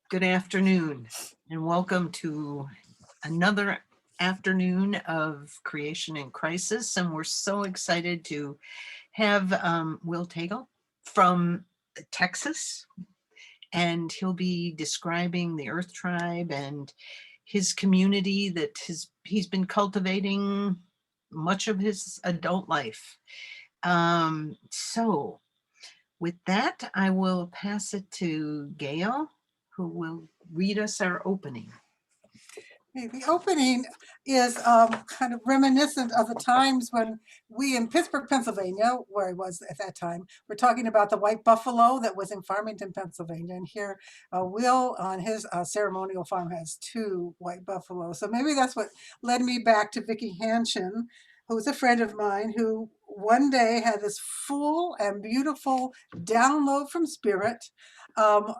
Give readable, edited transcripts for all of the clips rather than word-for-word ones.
Good afternoon, and welcome to another afternoon of Creation in Crisis. And we're so excited to have Will Taegel from Texas, and he'll be describing the Earth Tribe and his community that he's been cultivating much of his adult life. So with that, I will pass it to Gail, who will read us our opening. The opening is kind of reminiscent of the times when we in Pittsburgh, Pennsylvania, where I was at that time, were talking about the white buffalo that was in Farmington, Pennsylvania. And here, Will on his ceremonial farm has 2 white buffaloes. So maybe that's what led me back to Vicki Hanshin, who's a friend of mine, who one day had this full and beautiful download from Spirit of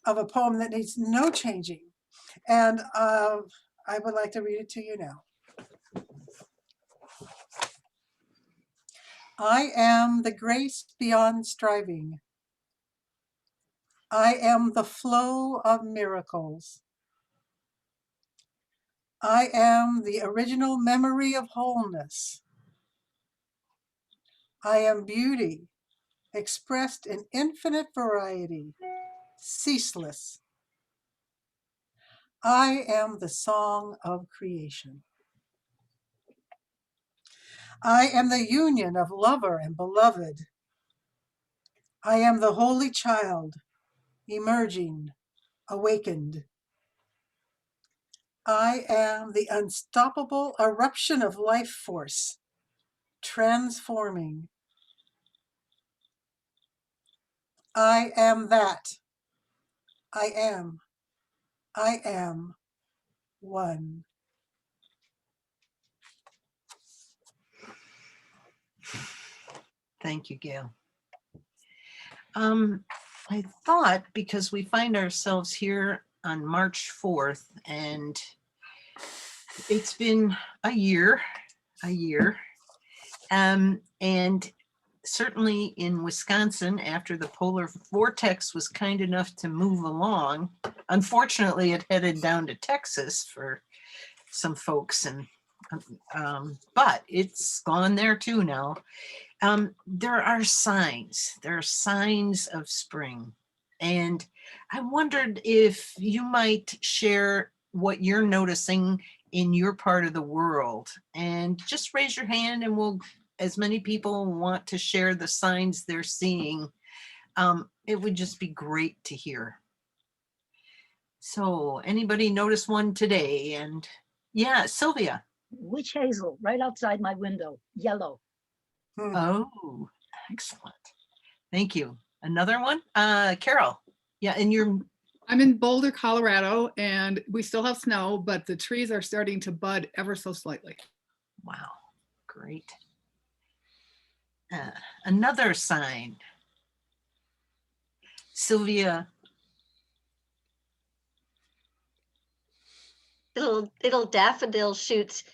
a poem that needs no changing. And I would like to read it to you now. I am the grace beyond striving. I am the flow of miracles. I am the original memory of wholeness. I am beauty expressed in infinite variety, ceaseless. I am the song of creation. I am the union of lover and beloved. I am the holy child, emerging, awakened. I am the unstoppable eruption of life force, transforming. I am that. I am one. Thank you, Gail. I thought, because we find ourselves here on March 4th, and it's been a year, and certainly in Wisconsin, after the polar vortex was kind enough to move along, unfortunately it headed down to Texas for some folks, and but it's gone there too now. There are signs of spring, and I wondered if you might share what you're noticing in your part of the world, and just raise your hand, and we'll, as many people want to share the signs they're seeing, it would just be great to hear. So anybody notice one today? And yeah, Sylvia. Witch hazel right outside my window, yellow. Oh, excellent. Thank you. Another one? Carol. Yeah, and you're... I'm in Boulder, Colorado, and we still have snow, but the trees are starting to bud ever so slightly. Wow, great. Another sign. Sylvia. Little daffodil shoots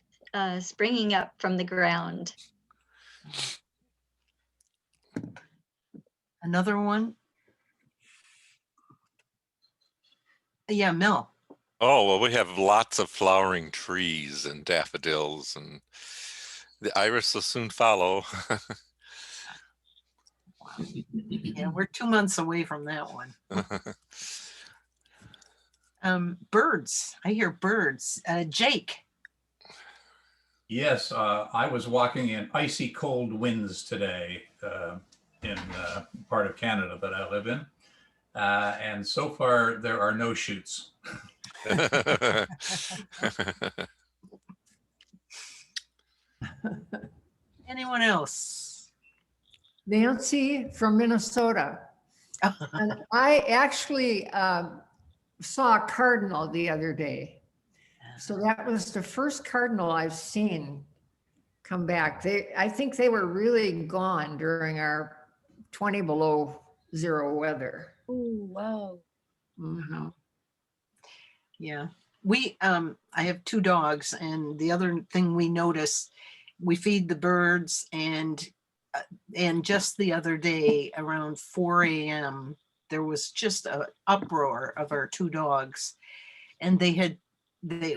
springing up from the ground. Another one. Yeah, Mel. Oh, well, we have lots of flowering trees and daffodils, and the iris will soon follow. Wow. Yeah, we're 2 months away from that one. Birds. I hear birds. Jake. Yes, I was walking in icy cold winds today in part of Canada that I live in. And so far, there are no shoots. Anyone else? Nancy from Minnesota. And I actually saw a cardinal the other day. So that was the first cardinal I've seen come back. I think they were really gone during our 20 below zero weather. Oh, wow. Mm-hmm. Yeah, I have 2 dogs, and the other thing we notice, we feed the birds, and just the other day around 4 a.m. there was just an uproar of our two dogs. And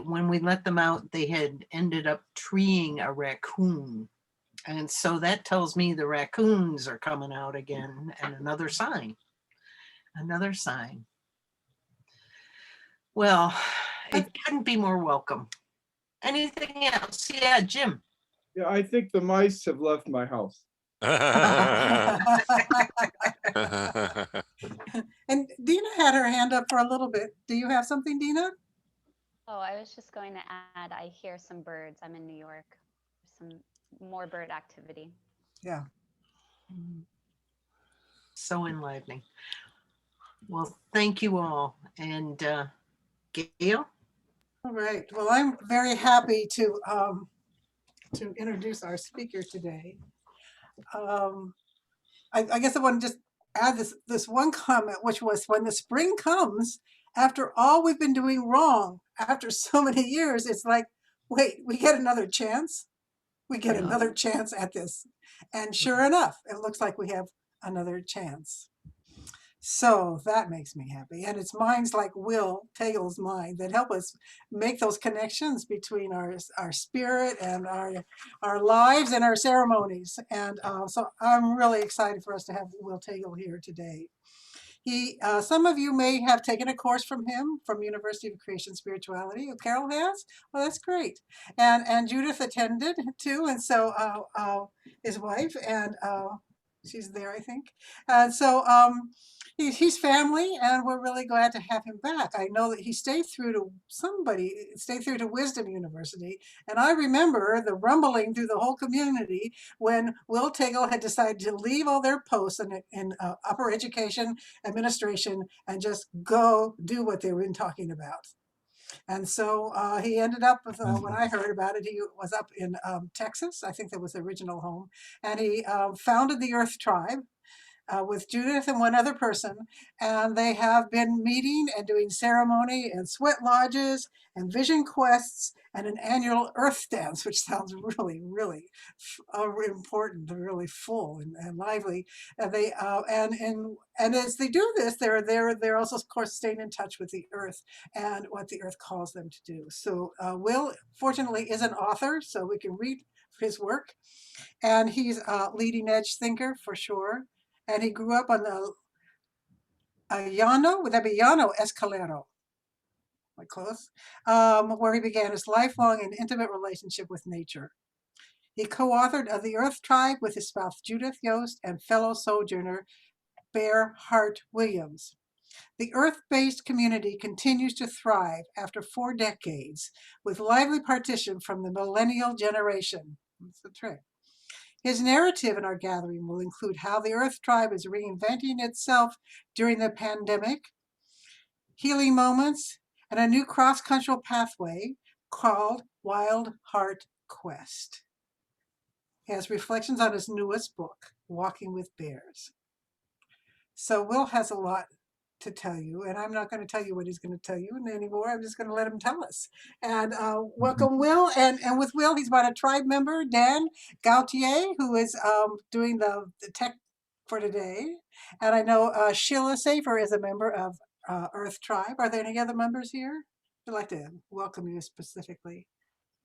when we let them out, they had ended up treeing a raccoon. And so that tells me the raccoons are coming out again, and another sign. Well, it couldn't be more welcome. Anything else? Yeah, Jim. Yeah, I think the mice have left my house. And Dina had her hand up for a little bit. Do you have something, Dina? Oh, I was just going to add, I hear some birds. I'm in New York. Some more bird activity. Yeah. So enlivening. Well, thank you all. And Gail? All right. Well, I'm very happy to introduce our speaker today. I guess I want to just add this one comment, which was, when the spring comes, after all we've been doing wrong, after so many years, it's like, wait, we get another chance? We get another chance at this. And sure enough, it looks like we have another chance. So that makes me happy. And it's minds like Will Taegel's mind that help us make those connections between our spirit and our lives and our ceremonies. And so I'm really excited for us to have Will Taegel here today. Some of you may have taken a course from him from University of Creation Spirituality. Carol has? Well, that's great. And Judith attended too. And so his wife, and she's there, I think. And so he's family, and we're really glad to have him back. I know that he stayed through to Wisdom University. And I remember the rumbling through the whole community when Will Taegel had decided to leave all their posts in upper education administration and just go do what they were talking about. And so he ended up with, when I heard about it, he was up in Texas. I think that was the original home. And he founded the Earth Tribe with Judith and one other person. And they have been meeting and doing ceremony and sweat lodges and vision quests and an annual Earth dance, which sounds really, really important and really full and lively. And they and as they do this, they're also, of course, staying in touch with the Earth and what the Earth calls them to do. So Will, fortunately, is an author, so we can read his work. And he's a leading edge thinker for sure. And he grew up on the Llano, would that be Llano Escalero? Quite close. Where he began his lifelong and intimate relationship with nature. He co-authored of the Earth Tribe with his spouse Judith Yost and fellow sojourner Bear Hart Williams. The Earth-based community continues to thrive after 4 decades with lively participation from the millennial generation. That's the trick. His narrative in our gathering will include how the Earth Tribe is reinventing itself during the pandemic, healing moments, and a new cross-cultural pathway called Wild Heart Quest. He has reflections on his newest book, Walking with Bears. So Will has a lot to tell you, and I'm not going to tell you what he's going to tell you anymore. I'm just going to let him tell us. And welcome, Will. And with Will, he's got a tribe member, Dan Gautier, who is doing the tech for today. And I know Sheila Safer is a member of Earth Tribe. Are there any other members here? I'd like to welcome you specifically.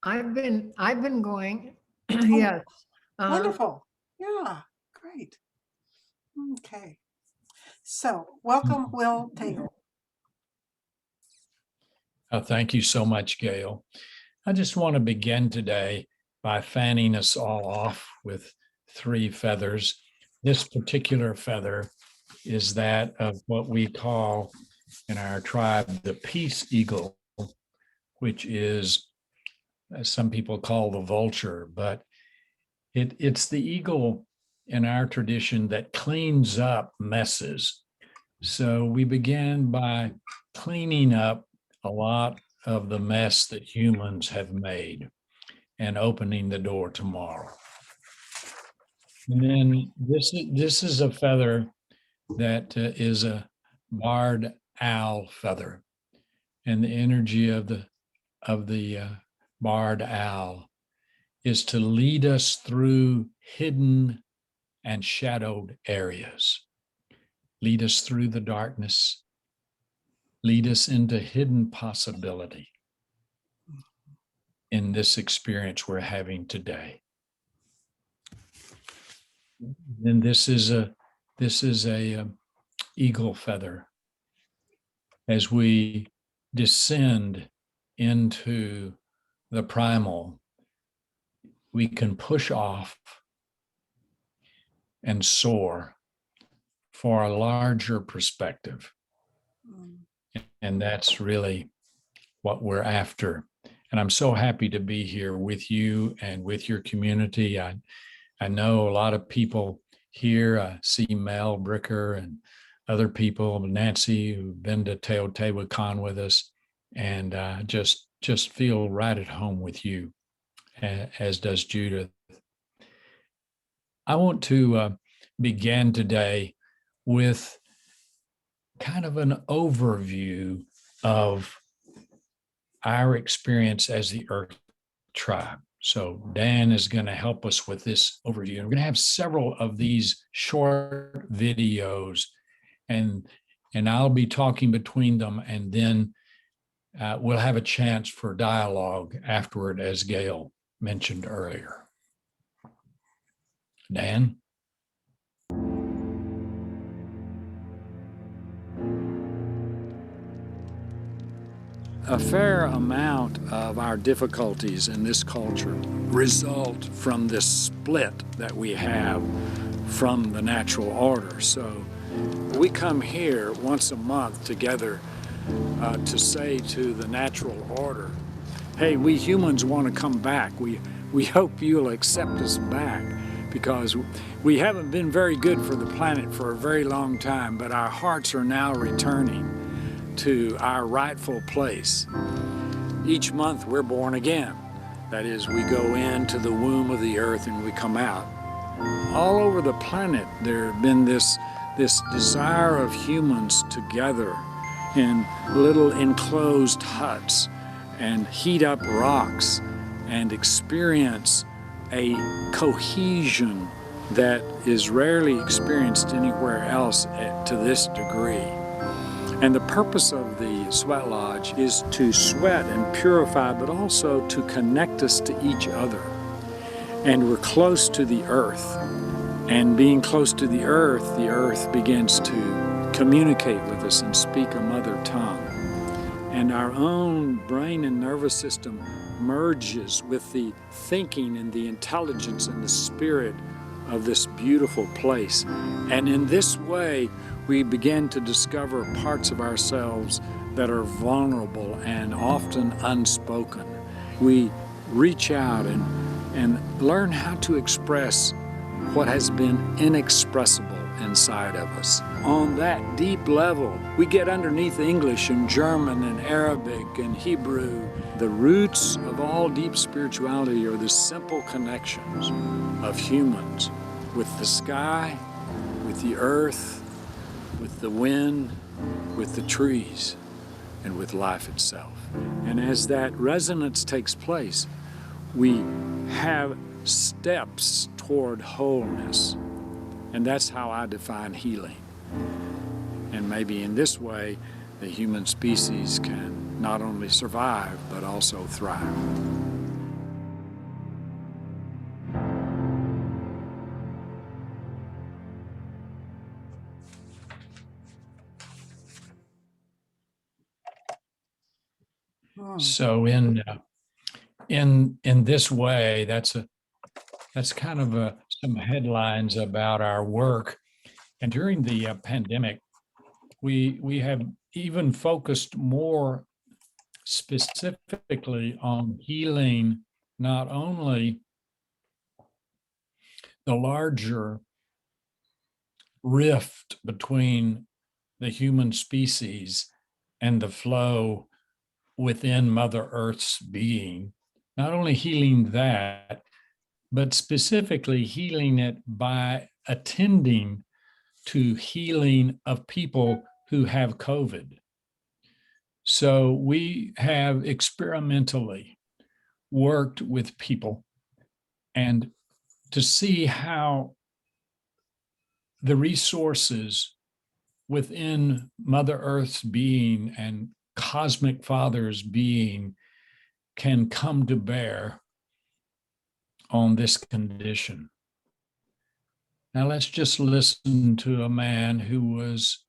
I've been going. Yes. Wonderful. Yeah, great. Okay. So welcome, Will Taegel. Thank you so much, Gail. I just want to begin today by fanning us all off with 3 feathers. This particular feather is that of what we call in our tribe the peace eagle, which is, as some people call, the vulture, but it's the eagle in our tradition that cleans up messes. So we began by cleaning up a lot of the mess that humans have made and opening the door tomorrow. And then this is a feather that is a barred owl feather. And the energy of the barred owl is to lead us through hidden and shadowed areas, lead us through the darkness, lead us into hidden possibility in this experience we're having today. And this is a eagle feather. As we descend into the primal, we can push off and soar for a larger perspective. And that's really what we're after. And I'm so happy to be here with you and with your community. I know a lot of people here. I see Mel Bricker and other people, Nancy, who've been to Teotihuacan with us, and just feel right at home with you, as does Judith. I want to begin today with kind of an overview of our experience as the Earth Tribe. So Dan is going to help us with this overview. We're going to have several of these short videos, and I'll be talking between them, and then we'll have a chance for dialogue afterward, as Gail mentioned earlier. Dan? A fair amount of our difficulties in this culture result from this split that we have from the natural order. So we come here once a month together to say to the natural order, hey, we humans want to come back. We hope you'll accept us back, because we haven't been very good for the planet for a very long time, but our hearts are now returning to our rightful place. Each month we're born again. That is, we go into the womb of the earth and we come out. All over the planet there have been this desire of humans together in little enclosed huts and heat up rocks and experience a cohesion that is rarely experienced anywhere else to this degree. And the purpose of the Sweat Lodge is to sweat and purify, but also to connect us to each other. And we're close to the earth. And being close to the earth begins to communicate with us and speak a mother tongue. And our own brain and nervous system merges with the thinking and the intelligence and the spirit of this beautiful place. And in this way, we begin to discover parts of ourselves that are vulnerable and often unspoken. We reach out and learn how to express what has been inexpressible inside of us. On that deep level, we get underneath English and German and Arabic and Hebrew. The roots of all deep spirituality are the simple connections of humans with the sky, with the earth, with the wind, with the trees, and with life itself. And as that resonance takes place, we have steps toward wholeness. And that's how I define healing. And maybe in this way, the human species can not only survive, but also thrive. So in this way, that's kind of some headlines about our work. And during the pandemic, we have even focused more specifically on healing not only the larger rift between the human species and the flow within Mother Earth's being, not only healing that, but specifically healing it by attending to healing of people who have COVID. So we have experimentally worked with people and to see how the resources within Mother Earth's being and Cosmic Father's being can come to bear on this condition. Now let's just listen to a man who was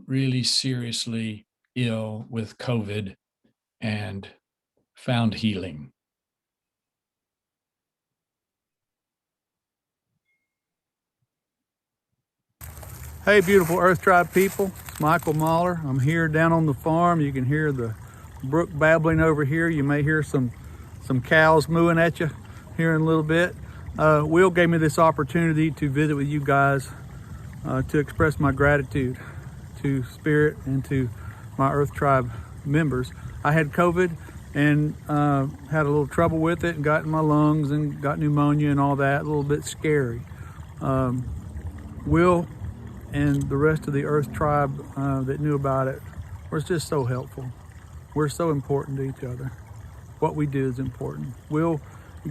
really seriously ill with COVID and found healing. Hey, beautiful Earth Tribe people, it's Michael Mahler. I'm here down on the farm. You can hear the brook babbling over here. You may hear some cows mooing at you here in a little bit. Will gave me this opportunity to visit with you guys to express my gratitude to Spirit and to my Earth Tribe members. I had COVID and had a little trouble with it and got in my lungs and got pneumonia and all that, a little bit scary. Will and the rest of the Earth Tribe that knew about it was just so helpful. We're so important to each other. What we do is important. Will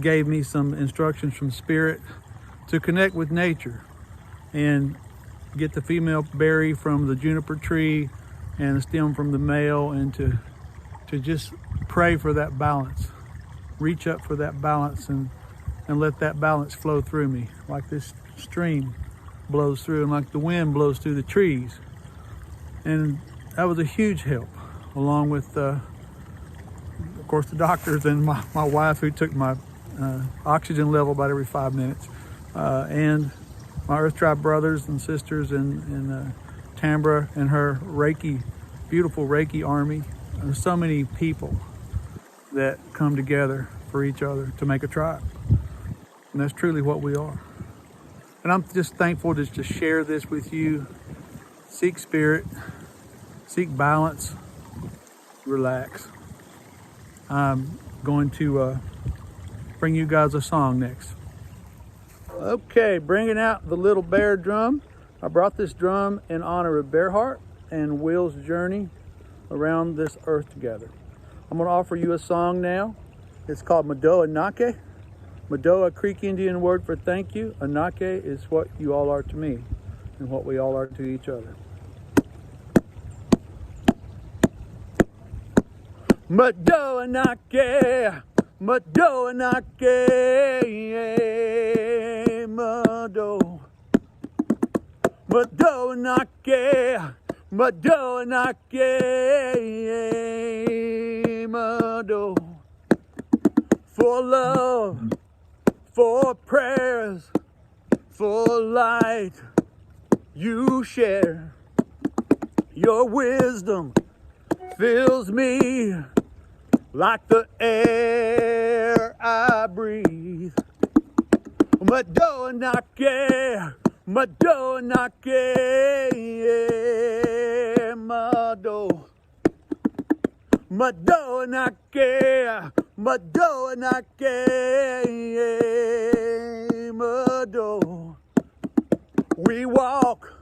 gave me some instructions from Spirit to connect with nature and get the female berry from the juniper tree and the stem from the male, and to just pray for that balance. Reach up for that balance and let that balance flow through me like this stream blows through and like the wind blows through the trees. And that was a huge help, along with of course the doctors and my wife, who took my oxygen level about every 5 minutes, and my Earth Tribe brothers and sisters and Tambra and her Reiki, beautiful Reiki army. There's so many people that come together for each other to make a tribe, and that's truly what we are. And I'm just thankful to just share this with you. Seek Spirit, seek balance, relax. I'm going to bring you guys a song next. Okay, bringing out the little bear drum. I brought this drum in honor of Bearheart and Will's journey around this earth together. I'm gonna offer you a song now. It's called Madoa Nake. Madoa, Creek Indian word for thank you. Anake is what you all are to me and what we all are to each other. Madoa Nake, Madoa Nake, Mado. Madoa Nake, Madoa Nake, Mado. For love, for prayers, for light you share. Your wisdom fills me like the air I breathe. Madoa Nake, Madoa Nake, Mado. Madoa Nake, Madoa Nake, Mado. We walk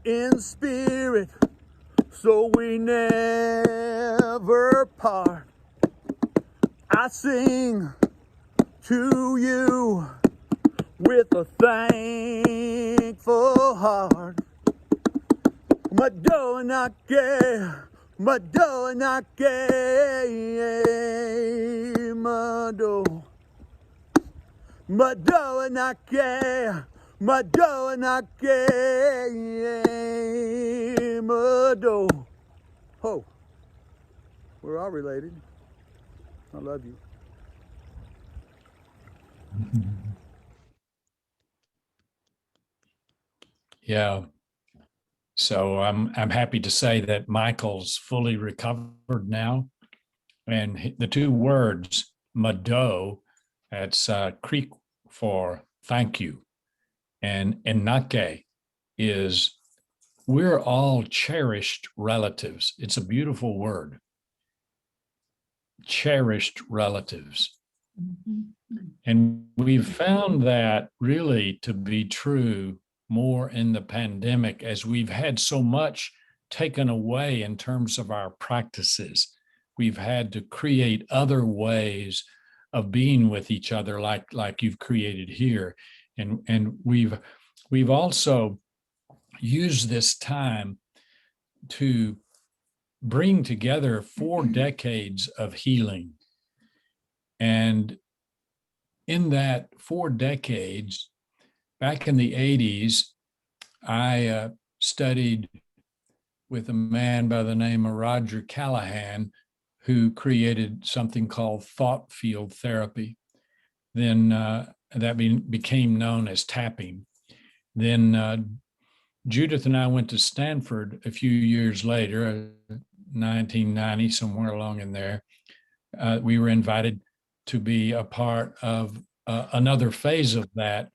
in spirit, so we never part. I sing to you with a thankful heart. Madoa Nake, Madoa Nake, Mado. Madoa Nake, Madoa Nake, Mado. Ho, we're all related. I love you. Yeah. So I'm happy to say that Michael's fully recovered now. And the two words, Mado, that's Creek for thank you. And Nake is we're all cherished relatives. It's a beautiful word. Cherished relatives. And we've found that really to be true more in the pandemic, as we've had so much taken away in terms of our practices. We've had to create other ways of being with each other, like you've created here. And we've also use this time to bring together 4 decades of healing. And in that 4 decades, back in the 80s, I studied with a man by the name of Roger Callahan, who created something called thought field therapy. Then that became known as tapping. Then Judith and I went to Stanford a few years later, 1990, somewhere along in there. We were invited to be a part of another phase of that,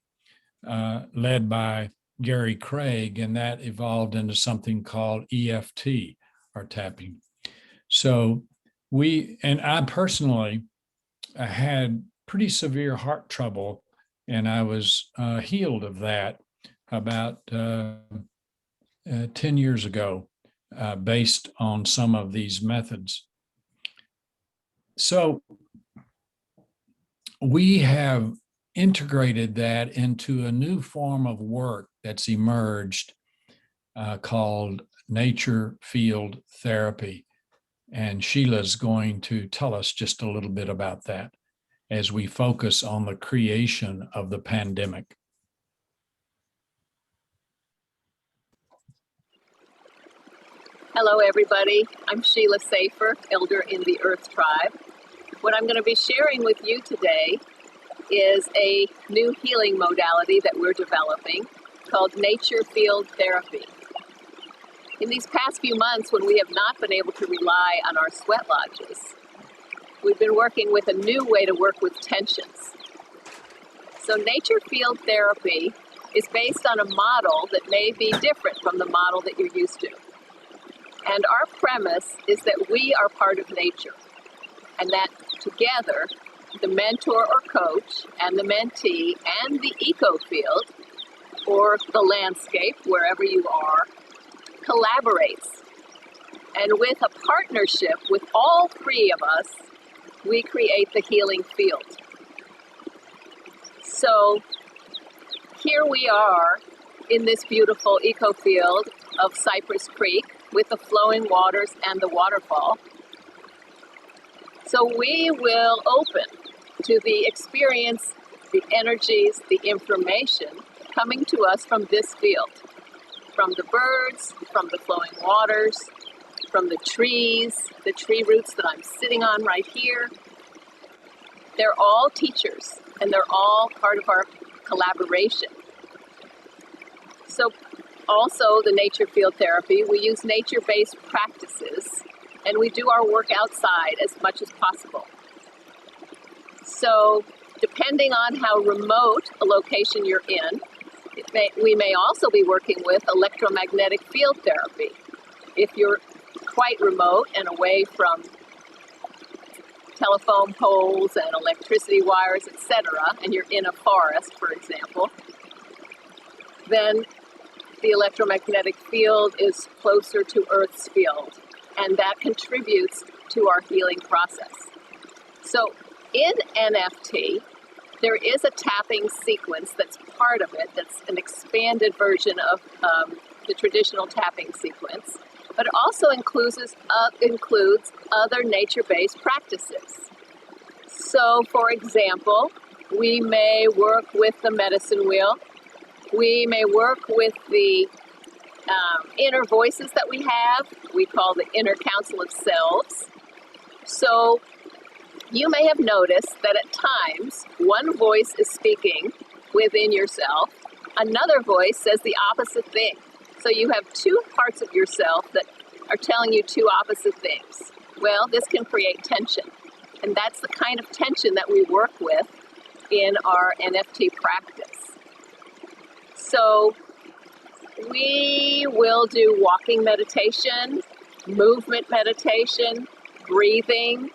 led by Gary Craig, and that evolved into something called EFT, or tapping. So I personally had pretty severe heart trouble, and I was healed of that about 10 years ago, based on some of these methods. So we have integrated that into a new form of work that's emerged called nature field therapy. And Sheila's going to tell us just a little bit about that as we focus on the creation of the pandemic. Hello, everybody. I'm Sheila Safer, elder in the Earth Tribe. What I'm going to be sharing with you today is a new healing modality that we're developing called nature field therapy. In these past few months, when we have not been able to rely on our sweat lodges, we've been working with a new way to work with tensions. So nature field therapy is based on a model that may be different from the model that you're used to. And our premise is that we are part of nature, and that together, the mentor or coach and the mentee and the eco field, or the landscape, wherever you are, collaborates. And with a partnership with all 3 of us, we create the healing field. So here we are in this beautiful eco field of Cypress Creek with the flowing waters and the waterfall. So we will open to the experience, the energies, the information coming to us from this field, from the birds, from the flowing waters, from the trees, the tree roots that I'm sitting on right here. They're all teachers, and they're all part of our collaboration. So also the nature field therapy, we use nature-based practices, and we do our work outside as much as possible. So depending on how remote a location you're in, we may also be working with electromagnetic field therapy. If you're quite remote and away from telephone poles and electricity wires, etc., and you're in a forest, for example, then the electromagnetic field is closer to Earth's field, and that contributes to our healing process. So in NFT, there is a tapping sequence that's part of it, that's an expanded version of the traditional tapping sequence, but it also includes other nature-based practices. So, for example, we may work with the medicine wheel. We may work with the inner voices that we have. We call the inner council of selves. So you may have noticed that at times one voice is speaking within yourself, another voice says the opposite thing. So you have 2 parts of yourself that are telling you 2 opposite things. Well, this can create tension, and that's the kind of tension that we work with in our NFT practice. So we will do walking meditation, movement meditation, breathing,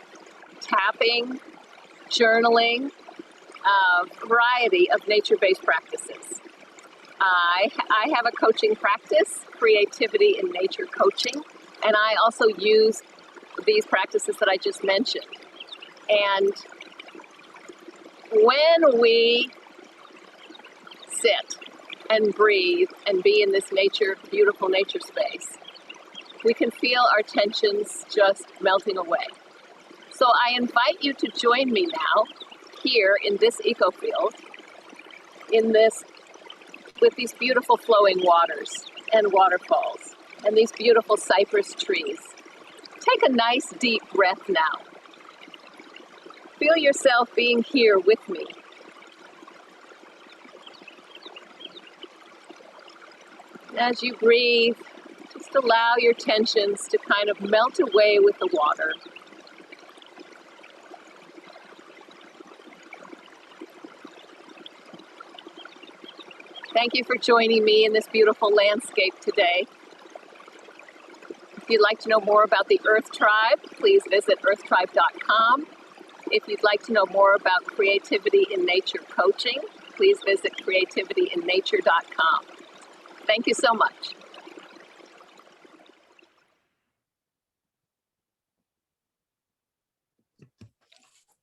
tapping, journaling, a variety of nature-based practices. I have a coaching practice, Creativity in Nature Coaching, and I also use these practices that I just mentioned. And when we sit and breathe and be in this nature, beautiful nature space, we can feel our tensions just melting away. So I invite you to join me now here in this eco field, with these beautiful flowing waters and waterfalls and these beautiful cypress trees. Take a nice deep breath now. Feel yourself being here with me. As you breathe, just allow your tensions to kind of melt away with the water. Thank you for joining me in this beautiful landscape today. If you'd like to know more about the Earth Tribe, please visit earthtribe.com. If you'd like to know more about creativity in nature coaching, please visit creativityinnature.com. Thank you so much.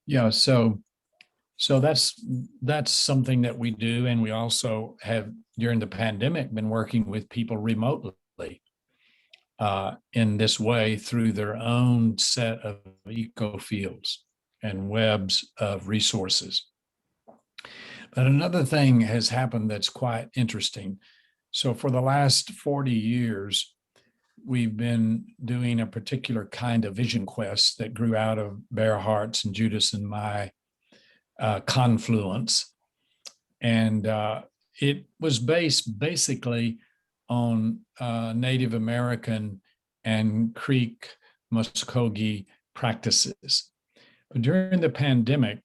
Yeah, so that's something that we do, and we also have during the pandemic been working with people remotely in this way through their own set of eco fields and webs of resources. But another thing has happened that's quite interesting. So for the last 40 years, we've been doing a particular kind of vision quest that grew out of Bear Hart's and Judas and my confluence. And it was based basically on Native American and Creek Muskogee practices. But during the pandemic,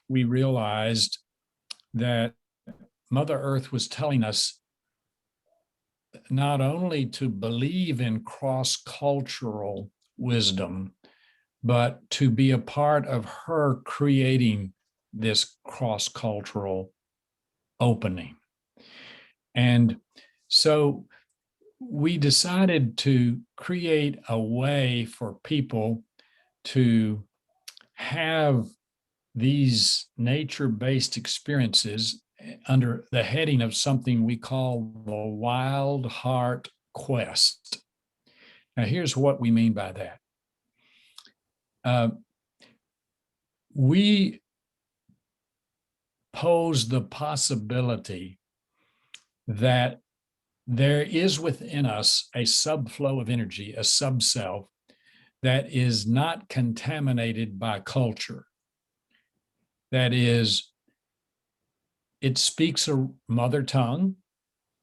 we realized that Mother Earth was telling us not only to believe in cross-cultural wisdom, but to be a part of her creating this cross-cultural opening. And so we decided to create a way for people to have these nature-based experiences under the heading of something we call the Wild Heart Quest. Now, here's what we mean by that. We pose the possibility that there is within us a subflow of energy, a subself, that is not contaminated by culture. That is, it speaks a mother tongue,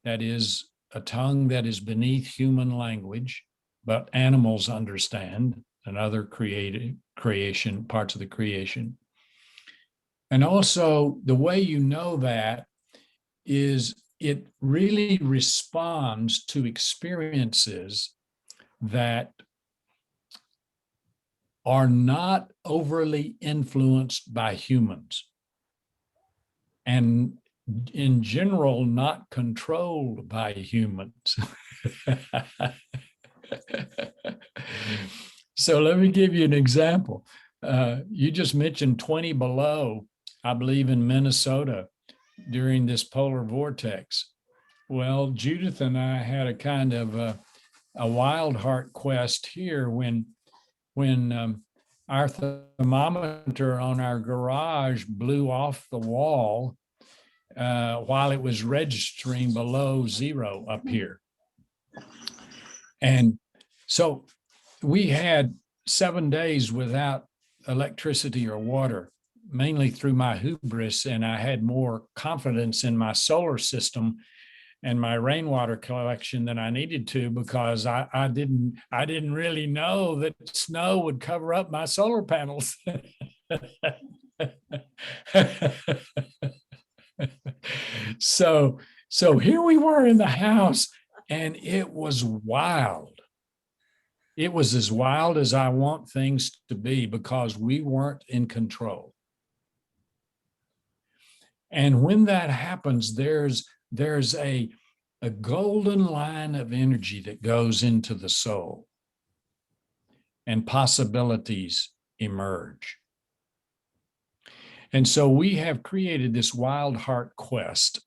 that is a tongue that is beneath human language, but animals understand, and other creation, parts of the creation. And also the way you know that is it really responds to experiences that are not overly influenced by humans, and in general, not controlled by humans. So let me give you an example. You just mentioned 20 below, I believe in Minnesota during this polar vortex. Well, Judith and I had a kind of a wild heart quest here when our thermometer on our garage blew off the wall while it was registering below zero up here. And so we had 7 days without electricity or water, mainly through my hubris, and I had more confidence in my solar system and my rainwater collection than I needed to, because I didn't really know that snow would cover up my solar panels. So here we were in the house, and it was wild. It was as wild as I want things to be, because we weren't in control. And when that happens, there's a golden line of energy that goes into the soul, and possibilities emerge. And so we have created this Wild Heart Quest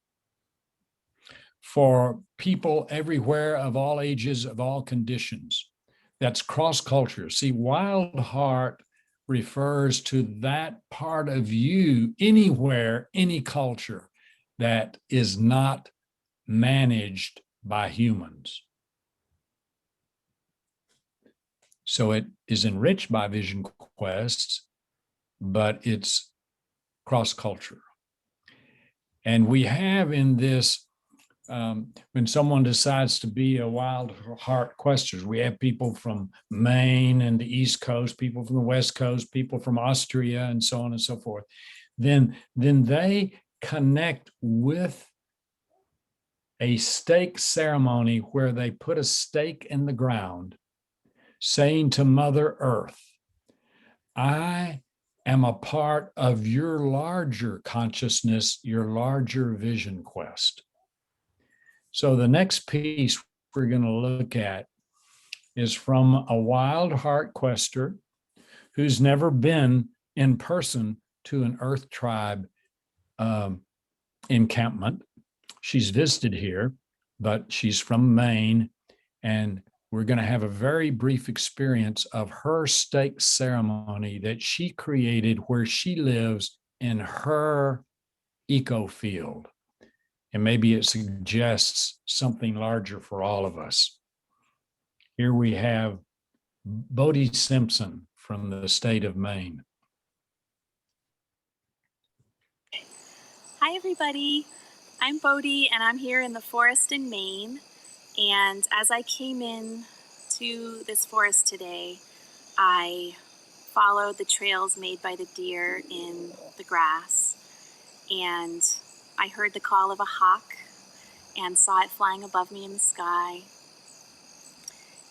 for people everywhere of all ages, of all conditions. That's cross culture. See, wild heart refers to that part of you anywhere, any culture that is not managed by humans. So it is enriched by vision quests, but it's cross-culture. And we have in this, when someone decides to be a wild heart quester, we have people from Maine and the East Coast, people from the West Coast, people from Austria, and so on and so forth. Then they connect with a stake ceremony where they put a stake in the ground, saying to Mother Earth, I am a part of your larger consciousness, your larger vision quest. So the next piece we're going to look at is from a wild heart quester who's never been in person to an Earth tribe encampment. She's visited here, but she's from Maine, and we're going to have a very brief experience of her stake ceremony that she created where she lives in her eco field. And maybe it suggests something larger for all of us. Here we have Bodie Simpson from the state of Maine. Hi, everybody. I'm Bodie, and I'm here in the forest in Maine. And as I came in to this forest today, I followed the trails made by the deer in the grass. And I heard the call of a hawk and saw it flying above me in the sky.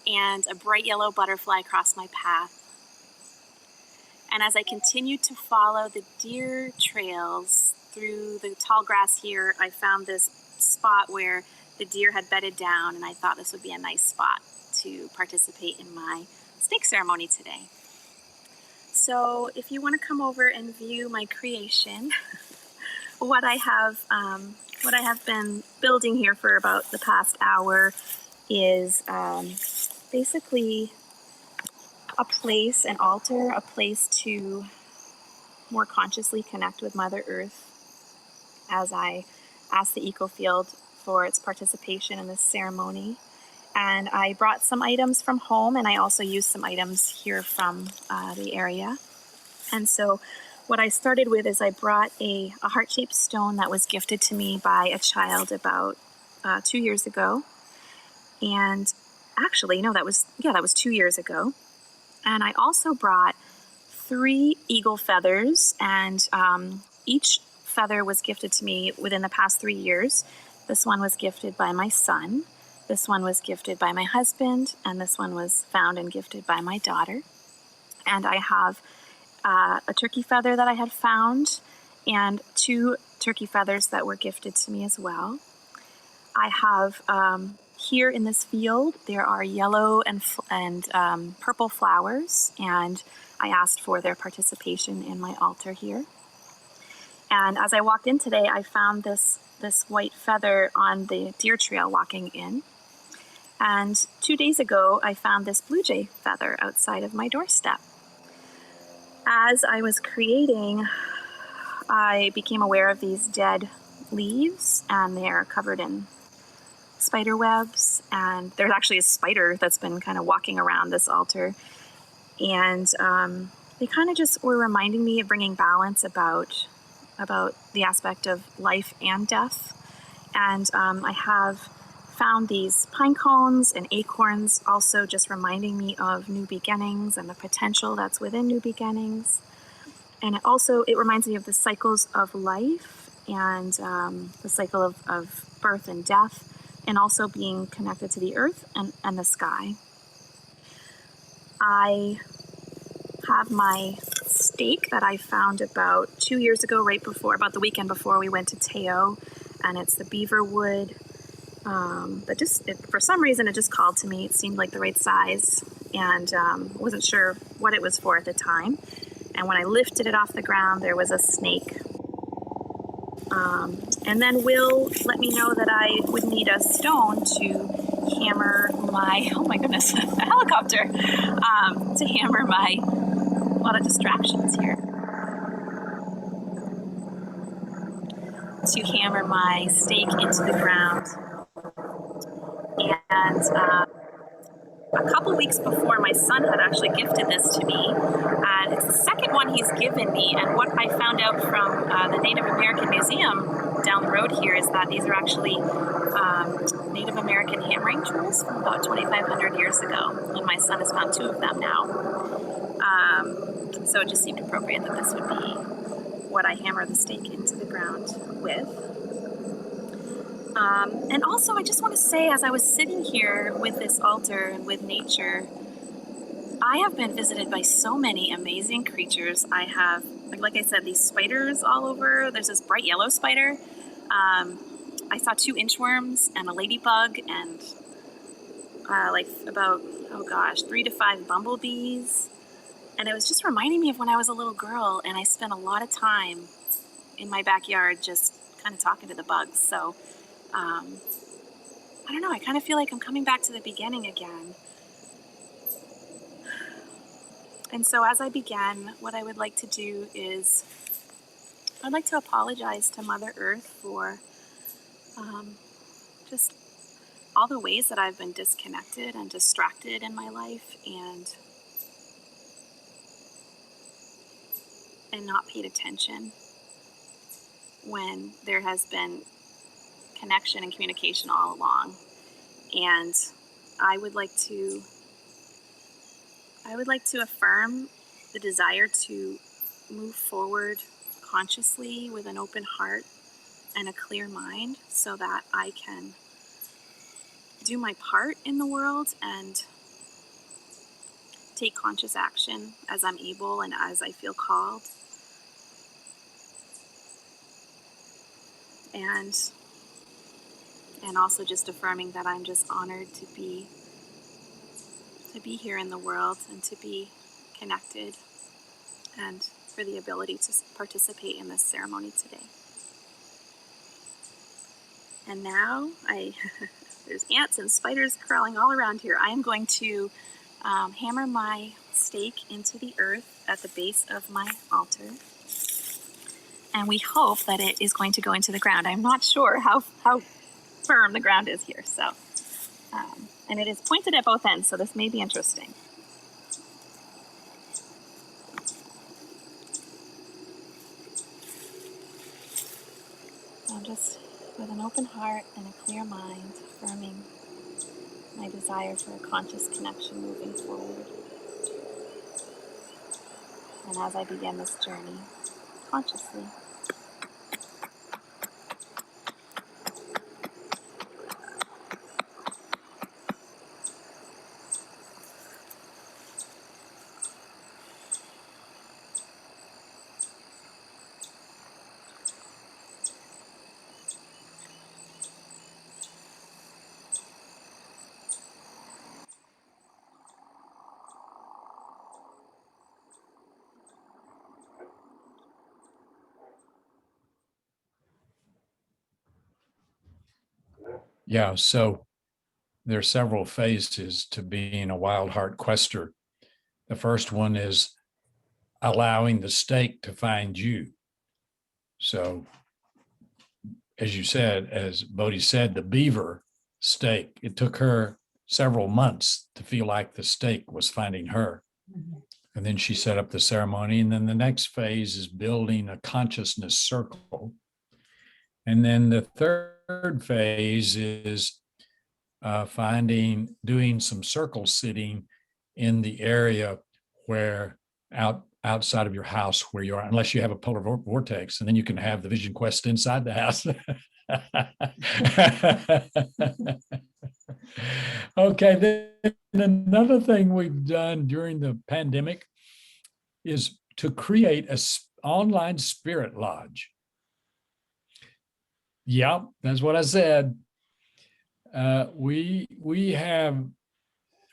And a bright yellow butterfly crossed my path. And as I continued to follow the deer trails through the tall grass here, I found this spot where the deer had bedded down, and I thought this would be a nice spot to participate in my stake ceremony today. So if you want to come over and view my creation, what I have been building here for about the past hour is basically a place, an altar, a place to more consciously connect with Mother Earth as I ask the eco field for its participation in this ceremony. And I brought some items from home, and I also used some items here from the area. And so what I started with is I brought a heart-shaped stone that was gifted to me by a child about 2 years ago. And actually, no, that was 2 years ago. And I also brought 3 eagle feathers, and each feather was gifted to me within the past 3 years. This one was gifted by my son. This one was gifted by my husband, and this one was found and gifted by my daughter. And I have a turkey feather that I had found, and 2 turkey feathers that were gifted to me as well. I have here in this field, there are yellow and purple flowers, and I asked for their participation in my altar here. And as I walked in today, I found this white feather on the deer trail walking in. And 2 days ago, I found this blue jay feather outside of my doorstep. As I was creating, I became aware of these dead leaves, and they are covered in spider webs. And there's actually a spider that's been kind of walking around this altar. And they kind of just were reminding me of bringing balance about the aspect of life and death. And I have found these pine cones and acorns, also just reminding me of new beginnings and the potential that's within new beginnings. And it reminds me of the cycles of life and the cycle of birth and death, and also being connected to the earth and the sky. I have my stake that I found about 2 years ago, about the weekend before we went to Taegel, and it's the beaver wood. For some reason, it just called to me. It seemed like the right size, and wasn't sure what it was for at the time. And when I lifted it off the ground, there was a snake And then Will let me know that I would need a stone to hammer my, oh my goodness, a helicopter, to hammer my, a lot of distractions here, to hammer my stake into the ground. And a couple weeks before, my son had actually gifted this to me, and it's the second one he's given me. And what I found out from the Native American Museum down the road here is that these are actually Native American hammering tools from about 2,500 years ago, and my son has found 2 of them now. So it just seemed appropriate that this would be what I hammer the stake into the ground with. And also, I just want to say, as I was sitting here with this altar and with nature, I have been visited by so many amazing creatures. I have, like I said, these spiders all over. There's this bright yellow spider. I saw 2 inchworms and a ladybug and like about, oh gosh, 3 to 5 bumblebees. And it was just reminding me of when I was a little girl and I spent a lot of time in my backyard just kind of talking to the bugs. So I don't know, I kind of feel like I'm coming back to the beginning again. And so as I begin, what I would like to do is, I'd like to apologize to Mother Earth for just all the ways that I've been disconnected and distracted in my life and not paid attention when there has been connection and communication all along. And I would like to affirm the desire to move forward consciously with an open heart and a clear mind so that I can do my part in the world and take conscious action as I'm able and as I feel called. And also just affirming that I'm just honored to be here in the world and to be connected and for the ability to participate in this ceremony today. And now there's ants and spiders crawling all around here. I am going to hammer my stake into the earth at the base of my altar. And we hope that it is going to go into the ground. I'm not sure how firm the ground is here. So, and it is pointed at both ends, so this may be interesting. So just with an open heart and a clear mind, affirming my desire for a conscious connection moving forward. And as I begin this journey, consciously. Yeah, so there are several phases to being a wild heart questor. The first one is allowing the stake to find you. So as you said, as Bodhi said, the beaver stake, it took her several months to feel like the stake was finding her. Mm-hmm. And then she set up the ceremony. And then the next phase is building a consciousness circle. And then the third phase is doing some circle sitting in the area where outside of your house where you are, unless you have a polar vortex, and then you can have the vision quest inside the house. Okay, then another thing we've done during the pandemic is to create an online spirit lodge. Yeah, that's what I said. We have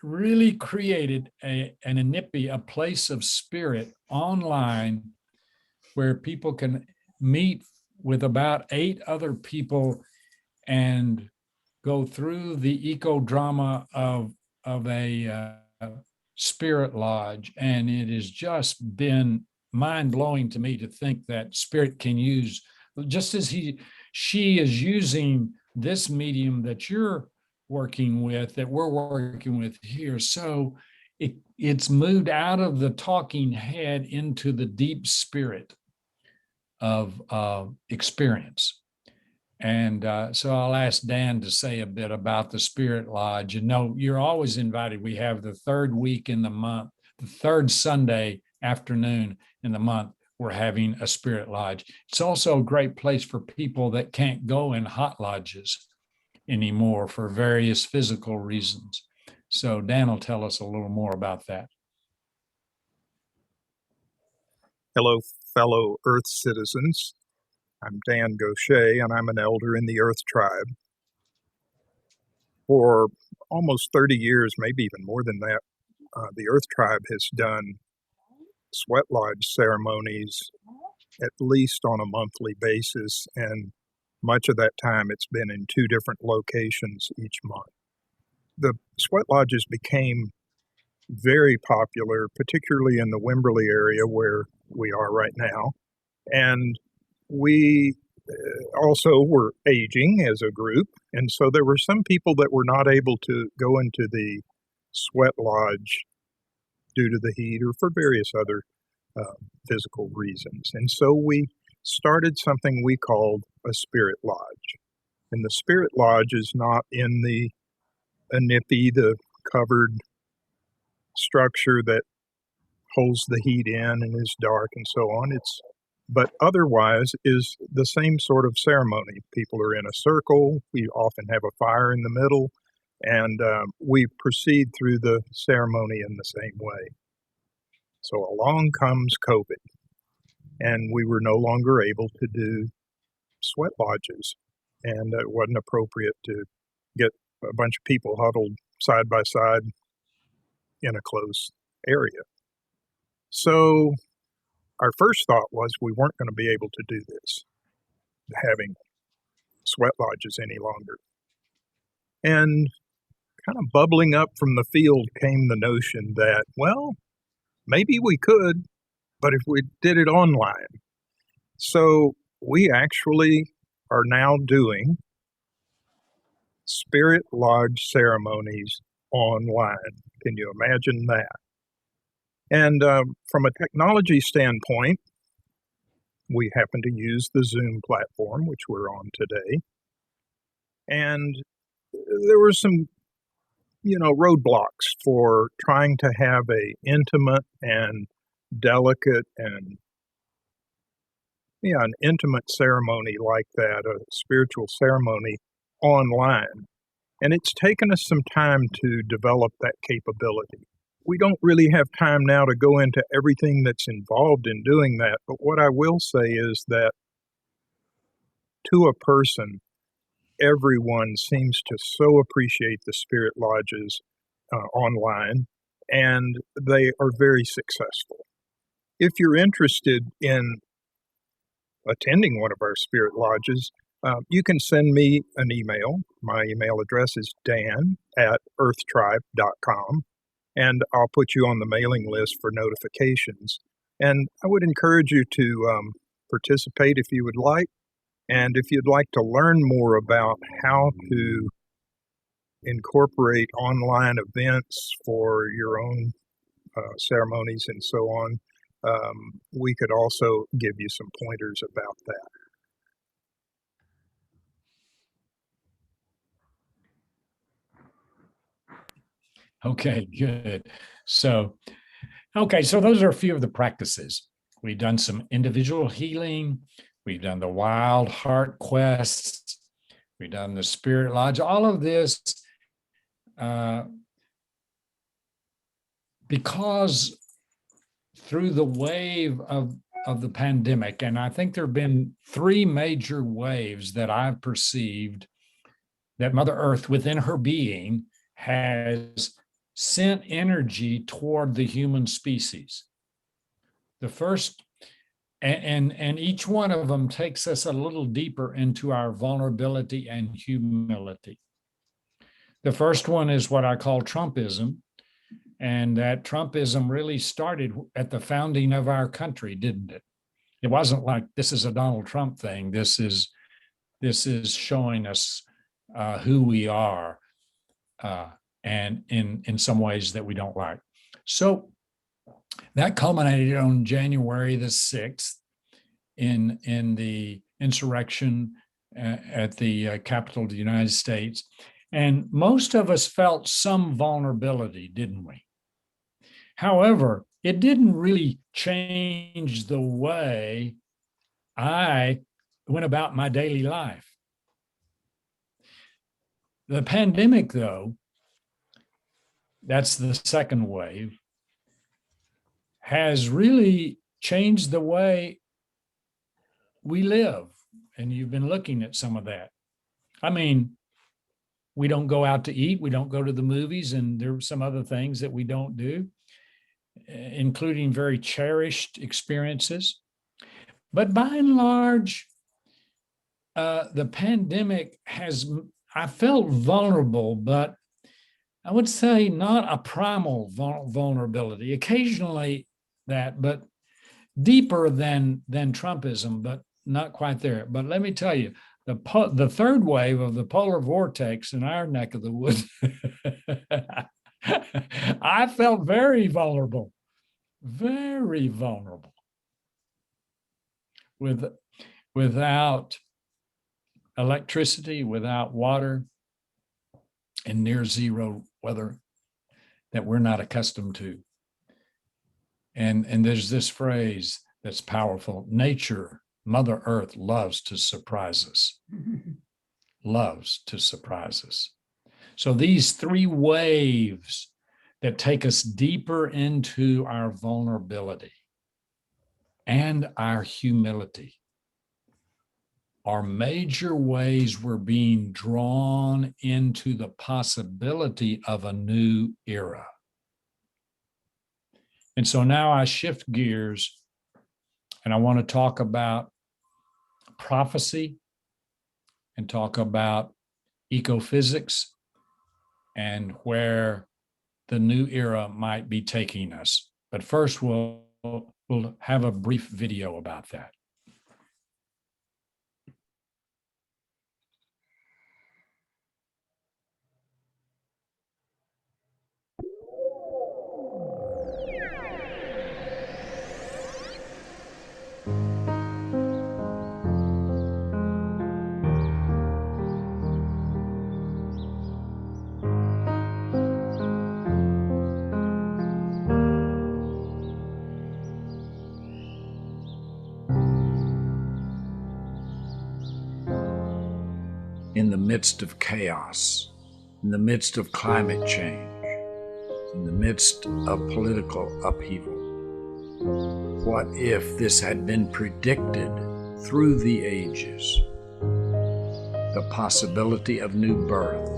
really created an inipi, a place of spirit online where people can meet with about 8 other people and go through the eco drama of a spirit lodge. And it has just been mind blowing to me to think that spirit can use, just as she is using this medium that you're working with, that we're working with here. So it's moved out of the talking head into the deep spirit of experience. And so I'll ask Dan to say a bit about the Spirit Lodge. And no, you're always invited. We have the 3rd week in the month, the 3rd Sunday afternoon in the month, we're having a Spirit Lodge. It's also a great place for people that can't go in hot lodges anymore for various physical reasons. So Dan will tell us a little more about that. Hello, fellow Earth citizens. I'm Dan Gaucher, and I'm an elder in the Earth Tribe. For almost 30 years, maybe even more than that, the Earth Tribe has done sweat lodge ceremonies at least on a monthly basis, and much of that time it's been in 2 different locations each month. The sweat lodges became very popular, particularly in the Wimberley area where we are right now, and we also were aging as a group, and so there were some people that were not able to go into the sweat lodge due to the heat or for various other physical reasons. And so we started something we called a spirit lodge. And the spirit lodge is not in the nippy, the covered structure that holds the heat in and is dark and so on. But otherwise is the same sort of ceremony. People are in a circle. We often have a fire in the middle, and we proceed through the ceremony in the same way. So along comes COVID, and we were no longer able to do sweat lodges, and it wasn't appropriate to get a bunch of people huddled side by side in a close area. So our first thought was we weren't going to be able to do this, having sweat lodges any longer. And kind of bubbling up from the field came the notion that, well, maybe we could, but if we did it online. So we actually are now doing spirit lodge ceremonies online. Can you imagine that? And from a technology standpoint, we happen to use the Zoom platform, which we're on today. And there were some, roadblocks for trying to have a intimate and delicate and, an intimate ceremony like that, a spiritual ceremony online. And it's taken us some time to develop that capability. We don't really have time now to go into everything that's involved in doing that, but what I will say is that to a person, everyone seems to so appreciate the spirit lodges online, and they are very successful. If you're interested in attending one of our spirit lodges, you can send me an email. My email address is dan@earthtribe.com, and I'll put you on the mailing list for notifications. And I would encourage you to participate if you would like. And if you'd like to learn more about how to incorporate online events for your own ceremonies and so on, we could also give you some pointers about that. Okay, good. So those are a few of the practices. We've done some individual healing. We've done the wild heart quests. We've done the spirit lodge. All of this because through the wave of the pandemic, and I think there have been 3 major waves that I've perceived that Mother Earth within her being has sent energy toward the human species. The first And each one of them takes us a little deeper into our vulnerability and humility. The first one is what I call Trumpism. And that Trumpism really started at the founding of our country, didn't it? It wasn't like this is a Donald Trump thing. This is showing us who we are, and in some ways that we don't like. So that culminated on January the 6th in the insurrection at the Capitol of the United States. And most of us felt some vulnerability, didn't we? However, it didn't really change the way I went about my daily life. The pandemic, though, that's the second wave, has really changed the way we live. And you've been looking at some of that. I mean, we don't go out to eat, we don't go to the movies, and there are some other things that we don't do, including very cherished experiences. But by and large, the pandemic I felt vulnerable, but I would say not a primal vulnerability. Occasionally that, but deeper than Trumpism, but not quite there. But let me tell you, the third wave of the polar vortex in our neck of the woods, I felt very vulnerable. Without electricity, without water, and near zero weather that we're not accustomed to. And there's this phrase that's powerful: nature, Mother Earth, loves to surprise us. Loves to surprise us. So these three waves that take us deeper into our vulnerability and our humility are major ways we're being drawn into the possibility of a new era. And so now I shift gears and I want to talk about prophecy and talk about ecophysics and where the new era might be taking us. But first, we'll have a brief video about that. In the midst of chaos, in the midst of climate change, in the midst of political upheaval, what if this had been predicted through the ages? The possibility of new birth,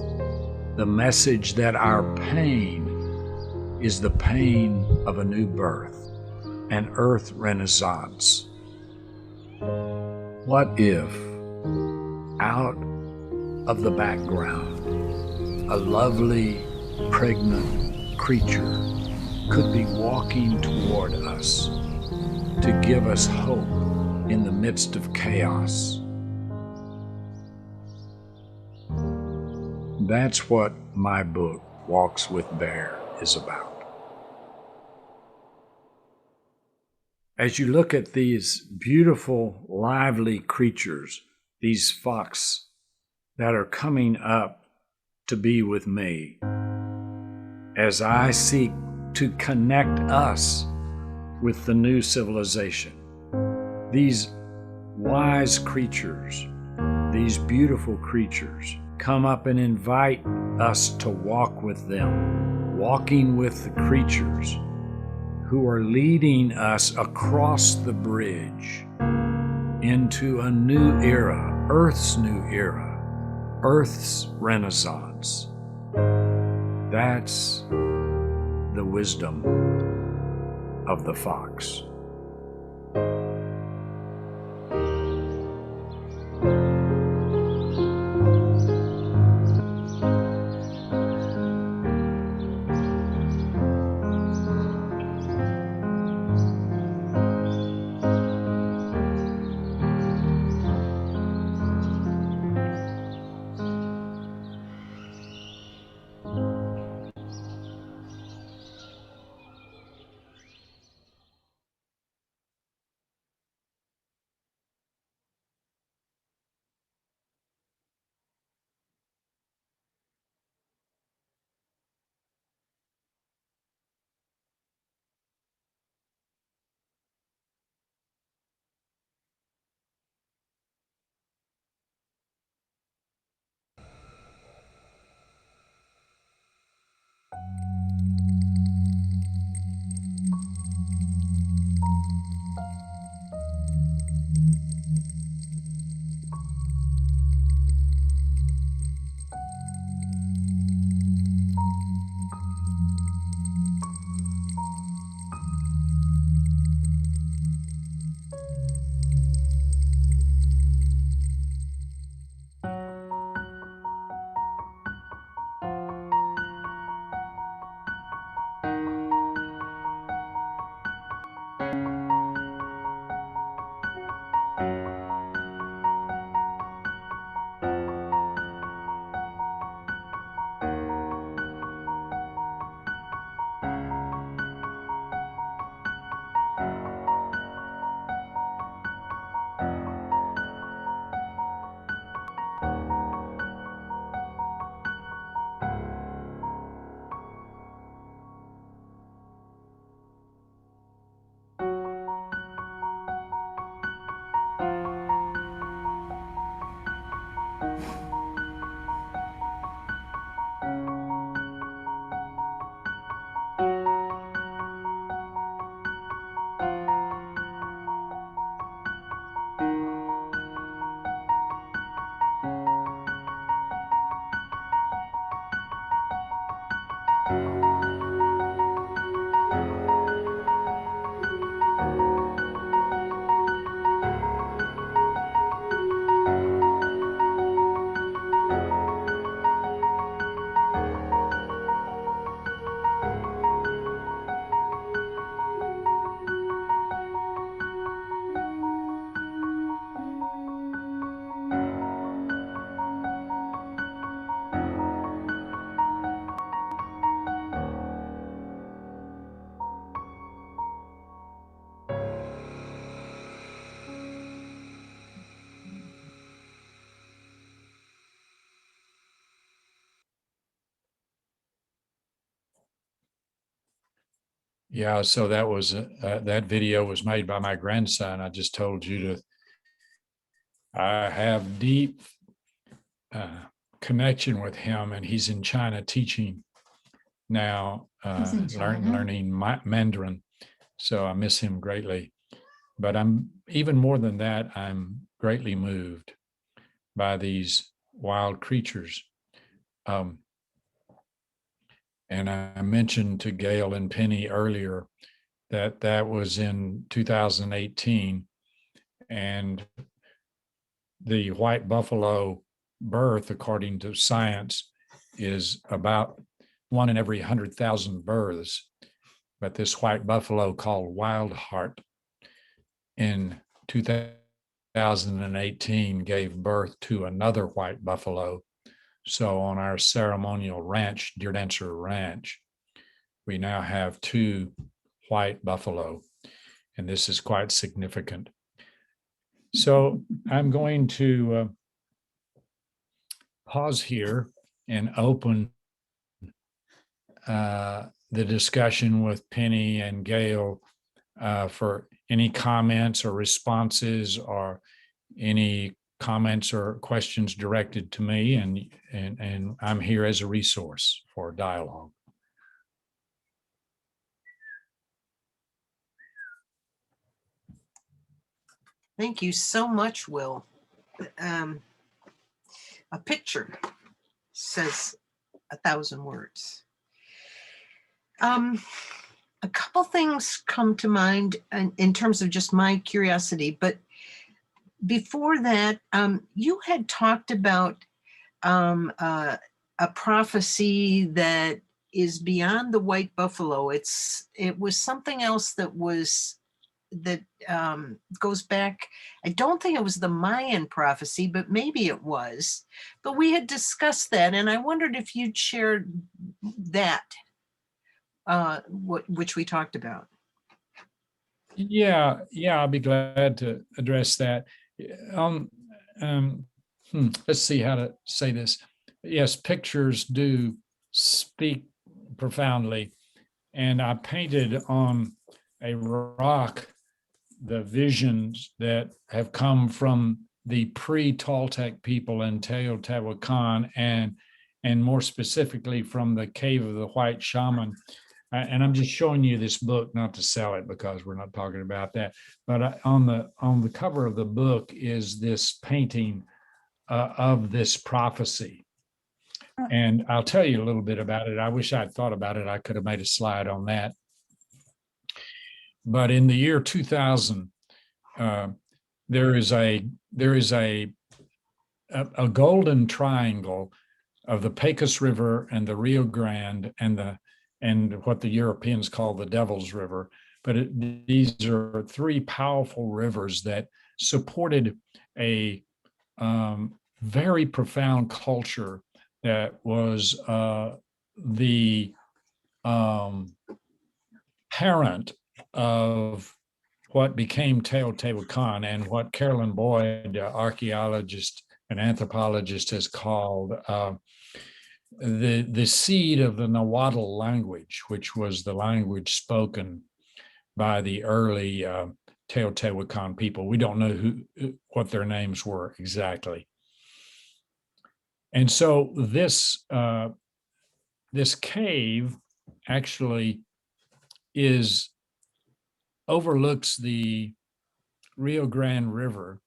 the message that our pain is the pain of a new birth, an earth renaissance. What if, out of the background, a lovely, pregnant creature could be walking toward us to give us hope in the midst of chaos? That's what my book, Walks with Bear, is about. As you look at these beautiful, lively creatures, these fox that are coming up to be with me, as I seek to connect us with the new civilization, these wise creatures, these beautiful creatures, come up and invite us to walk with them, walking with the creatures who are leading us across the bridge into a new era, Earth's new era, Earth's renaissance. That's the wisdom of the fox. Yeah, so that was that video was made by my grandson. I just told you to. I have deep connection with him, and he's in China teaching now, learning Mandarin. So I miss him greatly. But I'm even more than that. I'm greatly moved by these wild creatures. And I mentioned to Gail and Penny earlier that that was in 2018, and the white buffalo birth, according to science, is about 1 in every 100,000 births. But this white buffalo called Wild Heart in 2018 gave birth to another white buffalo. So on our ceremonial ranch, Deer Dancer Ranch, we now have 2 white buffalo, and this is quite significant. So I'm going to pause here and open the discussion with Penny and Gail for any comments or responses, or any comments or questions directed to me, and I'm here as a resource for dialogue. Thank you so much, Will. A picture says 1,000 words. A couple things come to mind in terms of just my curiosity, but before that, you had talked about a prophecy that is beyond the white buffalo. It was something else that goes back. I don't think it was the Mayan prophecy, but maybe it was. But we had discussed that, and I wondered if you'd share that, which we talked about. Yeah, I'll be glad to address that. Let's see how to say this. Yes, pictures do speak profoundly, and I painted on a rock the visions that have come from the pre-Toltec people in Teotihuacan, and more specifically from the Cave of the White Shaman. And I'm just showing you this book, not to sell it because we're not talking about that. But on the cover of the book is this painting of this prophecy. And I'll tell you a little bit about it. I wish I'd thought about it. I could have made a slide on that. But in the year 2000, there is a golden triangle of the Pecos River and the Rio Grande and what the Europeans call the Devil's River. But these are 3 powerful rivers that supported a very profound culture that was the parent of what became Teotihuacan, and what Carolyn Boyd, archaeologist and anthropologist, has called the seed of the Nahuatl language, which was the language spoken by the early Teotihuacan people. We don't know what their names were exactly. And so this cave actually overlooks the Rio Grande River,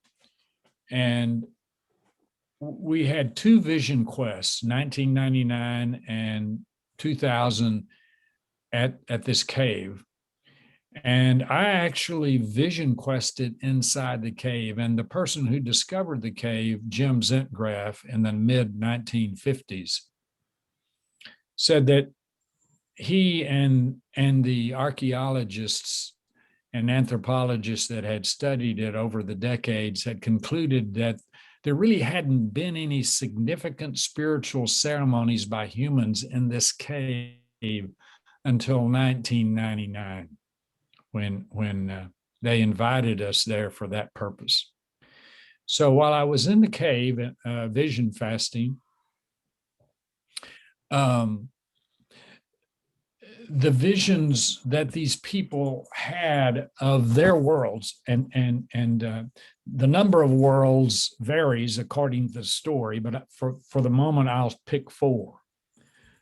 and we had 2 vision quests, 1999 and 2000, at this cave. And I actually vision quested inside the cave. And the person who discovered the cave, Jim Zentgraf, in the mid-1950s, said that he and the archaeologists and anthropologists that had studied it over the decades had concluded that there really hadn't been any significant spiritual ceremonies by humans in this cave until 1999, when they invited us there for that purpose. So while I was in the cave, vision fasting, the visions that these people had of their worlds, and the number of worlds varies according to the story, but for the moment I'll pick 4.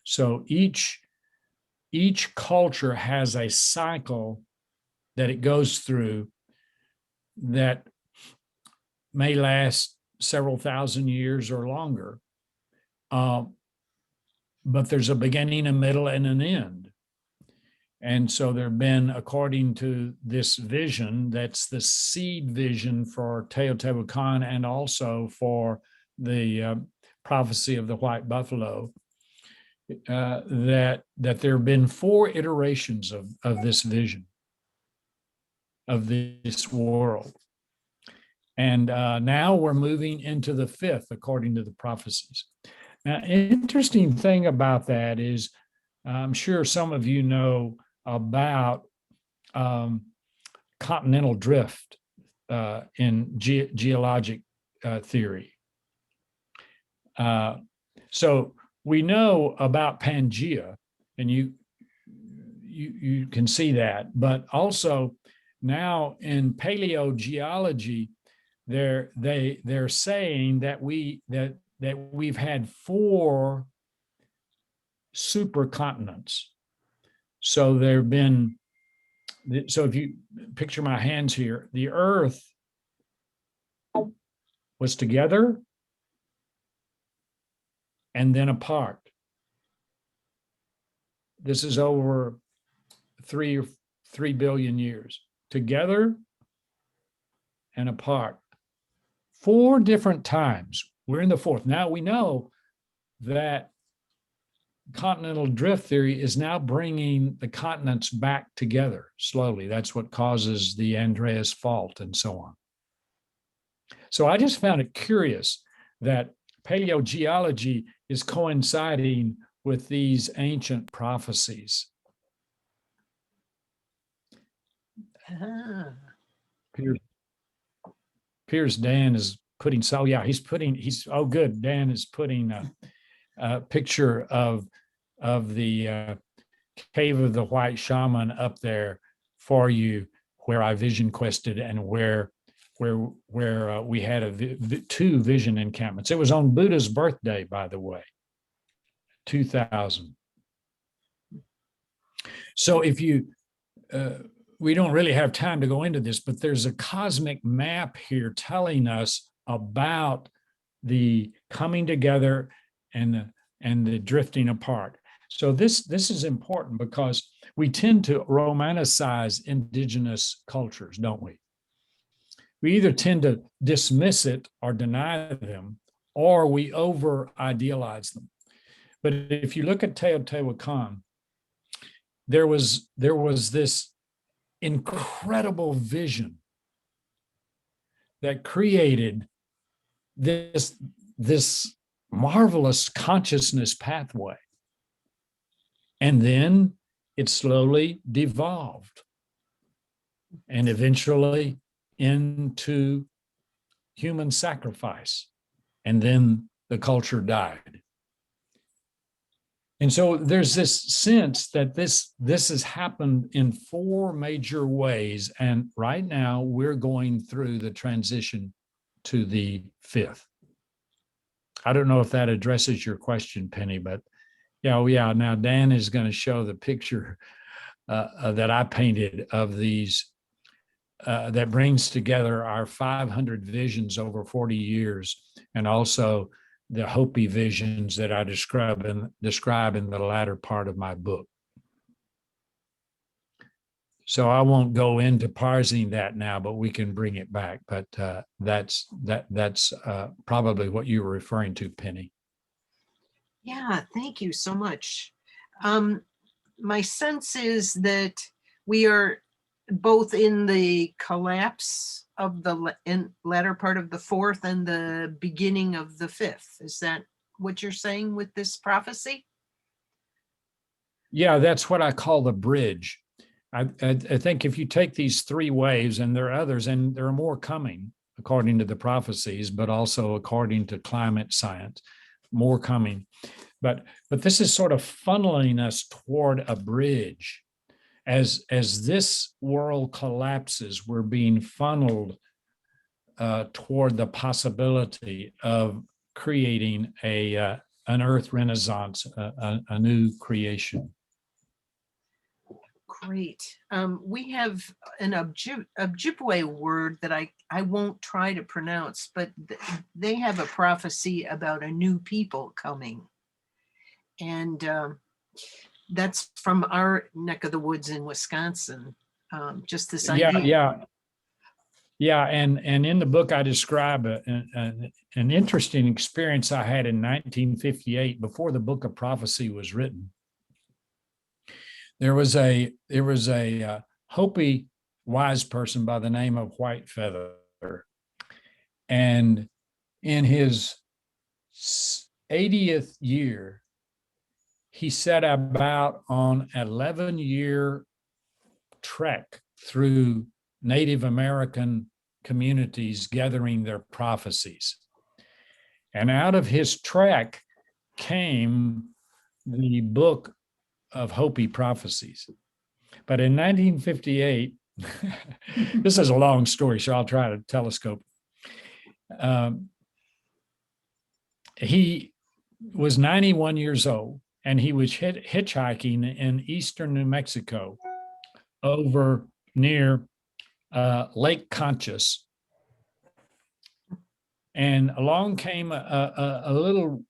So each culture has a cycle that it goes through that may last several thousand years or longer, but there's a beginning, a middle, and an end. And so there have been, according to this vision, that's the seed vision for Teotihuacan and also for the prophecy of the white buffalo, that there have been 4 iterations of this vision, of this world. And now we're moving into the 5th, according to the prophecies. Now, interesting thing about that is, I'm sure some of you know about continental drift in geologic theory. So we know about Pangea, and you can see that, but also now in paleogeology, they're saying that we've had 4 supercontinents. So there've been, so if you picture my hands here, the Earth was together and then apart. This is over 3 billion years. Together and apart. 4 different times. We're in the 4th. Now we know that continental drift theory is now bringing the continents back together slowly. That's what causes the Andreas Fault and so on. So I just found it curious that paleogeology is coinciding with these ancient prophecies. Piers Dan is putting, so yeah, oh good, Dan is putting a picture of the cave of the white shaman up there for you, where I vision quested and where we had 2 vision encampments. It was on Buddha's birthday, by the way, 2000. So if you we don't really have time to go into this, but there's a cosmic map here telling us about the coming together and the drifting apart. So this is important because we tend to romanticize indigenous cultures, don't we? We either tend to dismiss it or deny them, or we over-idealize them. But if you look at Teotihuacan, there was this incredible vision that created this marvelous consciousness pathway. And then it slowly devolved and eventually into human sacrifice. And then the culture died. And so there's this sense that this has happened in 4 major ways. And right now we're going through the transition to the 5th. I don't know if that addresses your question, Penny, but yeah. Now Dan is going to show the picture that I painted of these that brings together our 500 visions over 40 years, and also the Hopi visions that I describe in the latter part of my book. So I won't go into parsing that now, but we can bring it back. But that's probably what you were referring to, Penny. Yeah, thank you so much. My sense is that we are both in the collapse of the latter part of the 4th and the beginning of the 5th. Is that what you're saying with this prophecy? Yeah, that's what I call the bridge. I think if you take these 3 waves, and there are others, and there are more coming according to the prophecies, but also according to climate science, more coming. but this is sort of funneling us toward a bridge. As this world collapses, we're being funneled toward the possibility of creating an Earth Renaissance, a new creation. Great. We have an Ojibwe word that I won't try to pronounce, but they have a prophecy about a new people coming. And that's from our neck of the woods in Wisconsin. Just this idea. Yeah. And in the book, I describe an interesting experience I had in 1958 before the Book of Prophecy was written. There was a Hopi wise person by the name of White Feather, and in his 80th year, he set about on an 11-year trek through Native American communities gathering their prophecies. And out of his trek came the book of Hopi prophecies. But in 1958, this is a long story, so I'll try to telescope. He was 91 years old, and he was hitchhiking in eastern New Mexico over near Lake Conchas. And along came a little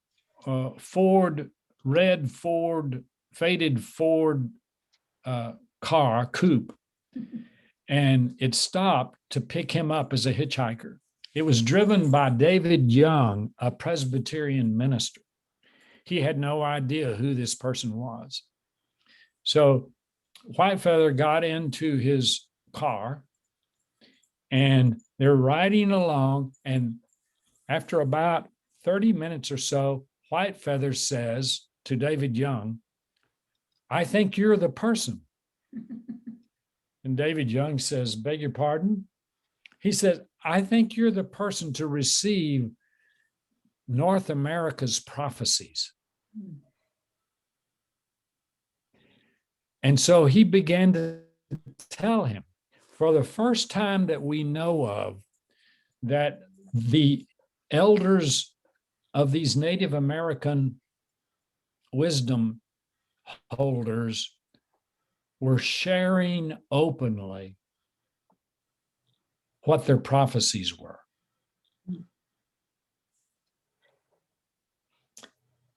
faded Ford car, coupe, and it stopped to pick him up as a hitchhiker. It was driven by David Young, a Presbyterian minister. He had no idea who this person was. So Whitefeather got into his car, and they're riding along, and after about 30 minutes or so, Whitefeather says to David Young, "I think you're the person." And David Young says, "Beg your pardon?" He says, "I think you're the person to receive North America's prophecies." And so he began to tell him, for the first time that we know of, that the elders of these Native American wisdom holders were sharing openly what their prophecies were.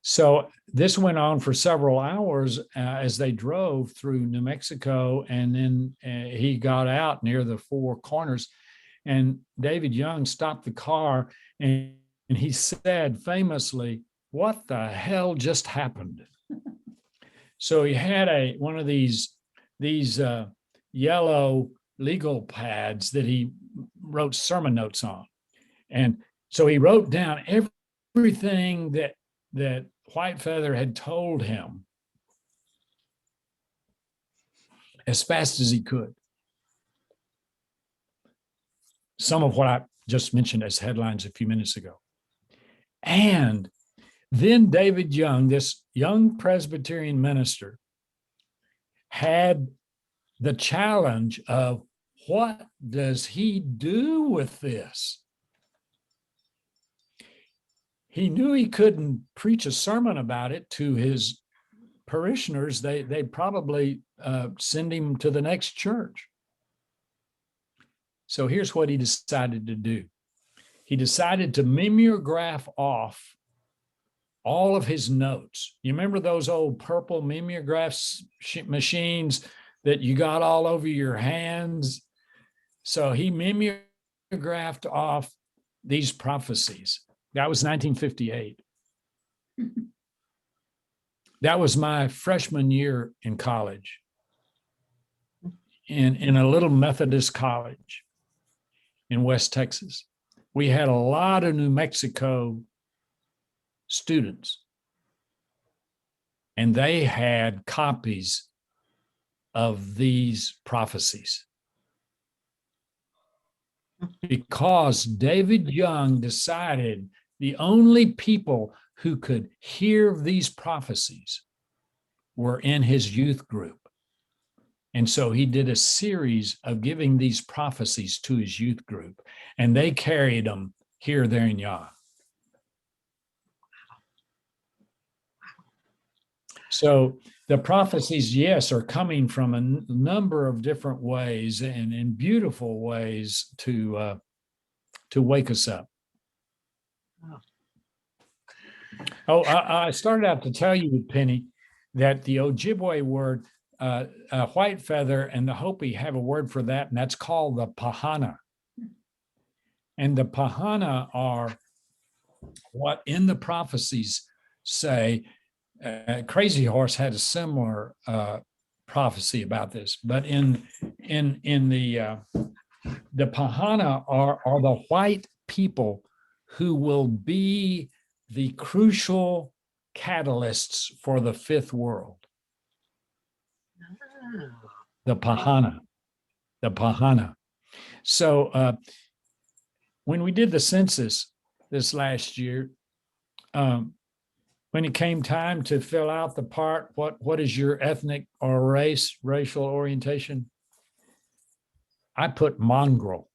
So this went on for several hours as they drove through New Mexico, and then he got out near the Four Corners, and David Young stopped the car, and he said famously, "What the hell just happened?" So he had one of these yellow legal pads that he wrote sermon notes on. And so he wrote down everything that Whitefeather had told him as fast as he could. Some of what I just mentioned as headlines a few minutes ago. And then David Young, this young Presbyterian minister, had the challenge of, what does he do with this? He knew he couldn't preach a sermon about it to his parishioners. They'd probably send him to the next church. So here's what he decided to do. He decided to mimeograph off all of his notes. You remember those old purple mimeograph machines that you got all over your hands? So he mimeographed off these prophecies. That was 1958. That was my freshman year in college, in a little Methodist college in West Texas. We had a lot of New Mexico students, and they had copies of these prophecies because David Young decided the only people who could hear these prophecies were in his youth group. And so he did a series of giving these prophecies to his youth group, and they carried them here, there, and yon. So the prophecies, yes, are coming from a number of different ways and in beautiful ways to wake us up. Oh, I started out to tell you, Penny, that the Ojibwe word, white feather, and the Hopi have a word for that, and that's called the pahana. And the pahana are what in the prophecies say. Crazy Horse had a similar prophecy about this, but in the pahana are the white people who will be the crucial catalysts for the fifth world. The pahana. So when we did the census this last year, when it came time to fill out the part, what is your ethnic or racial orientation? I put mongrel.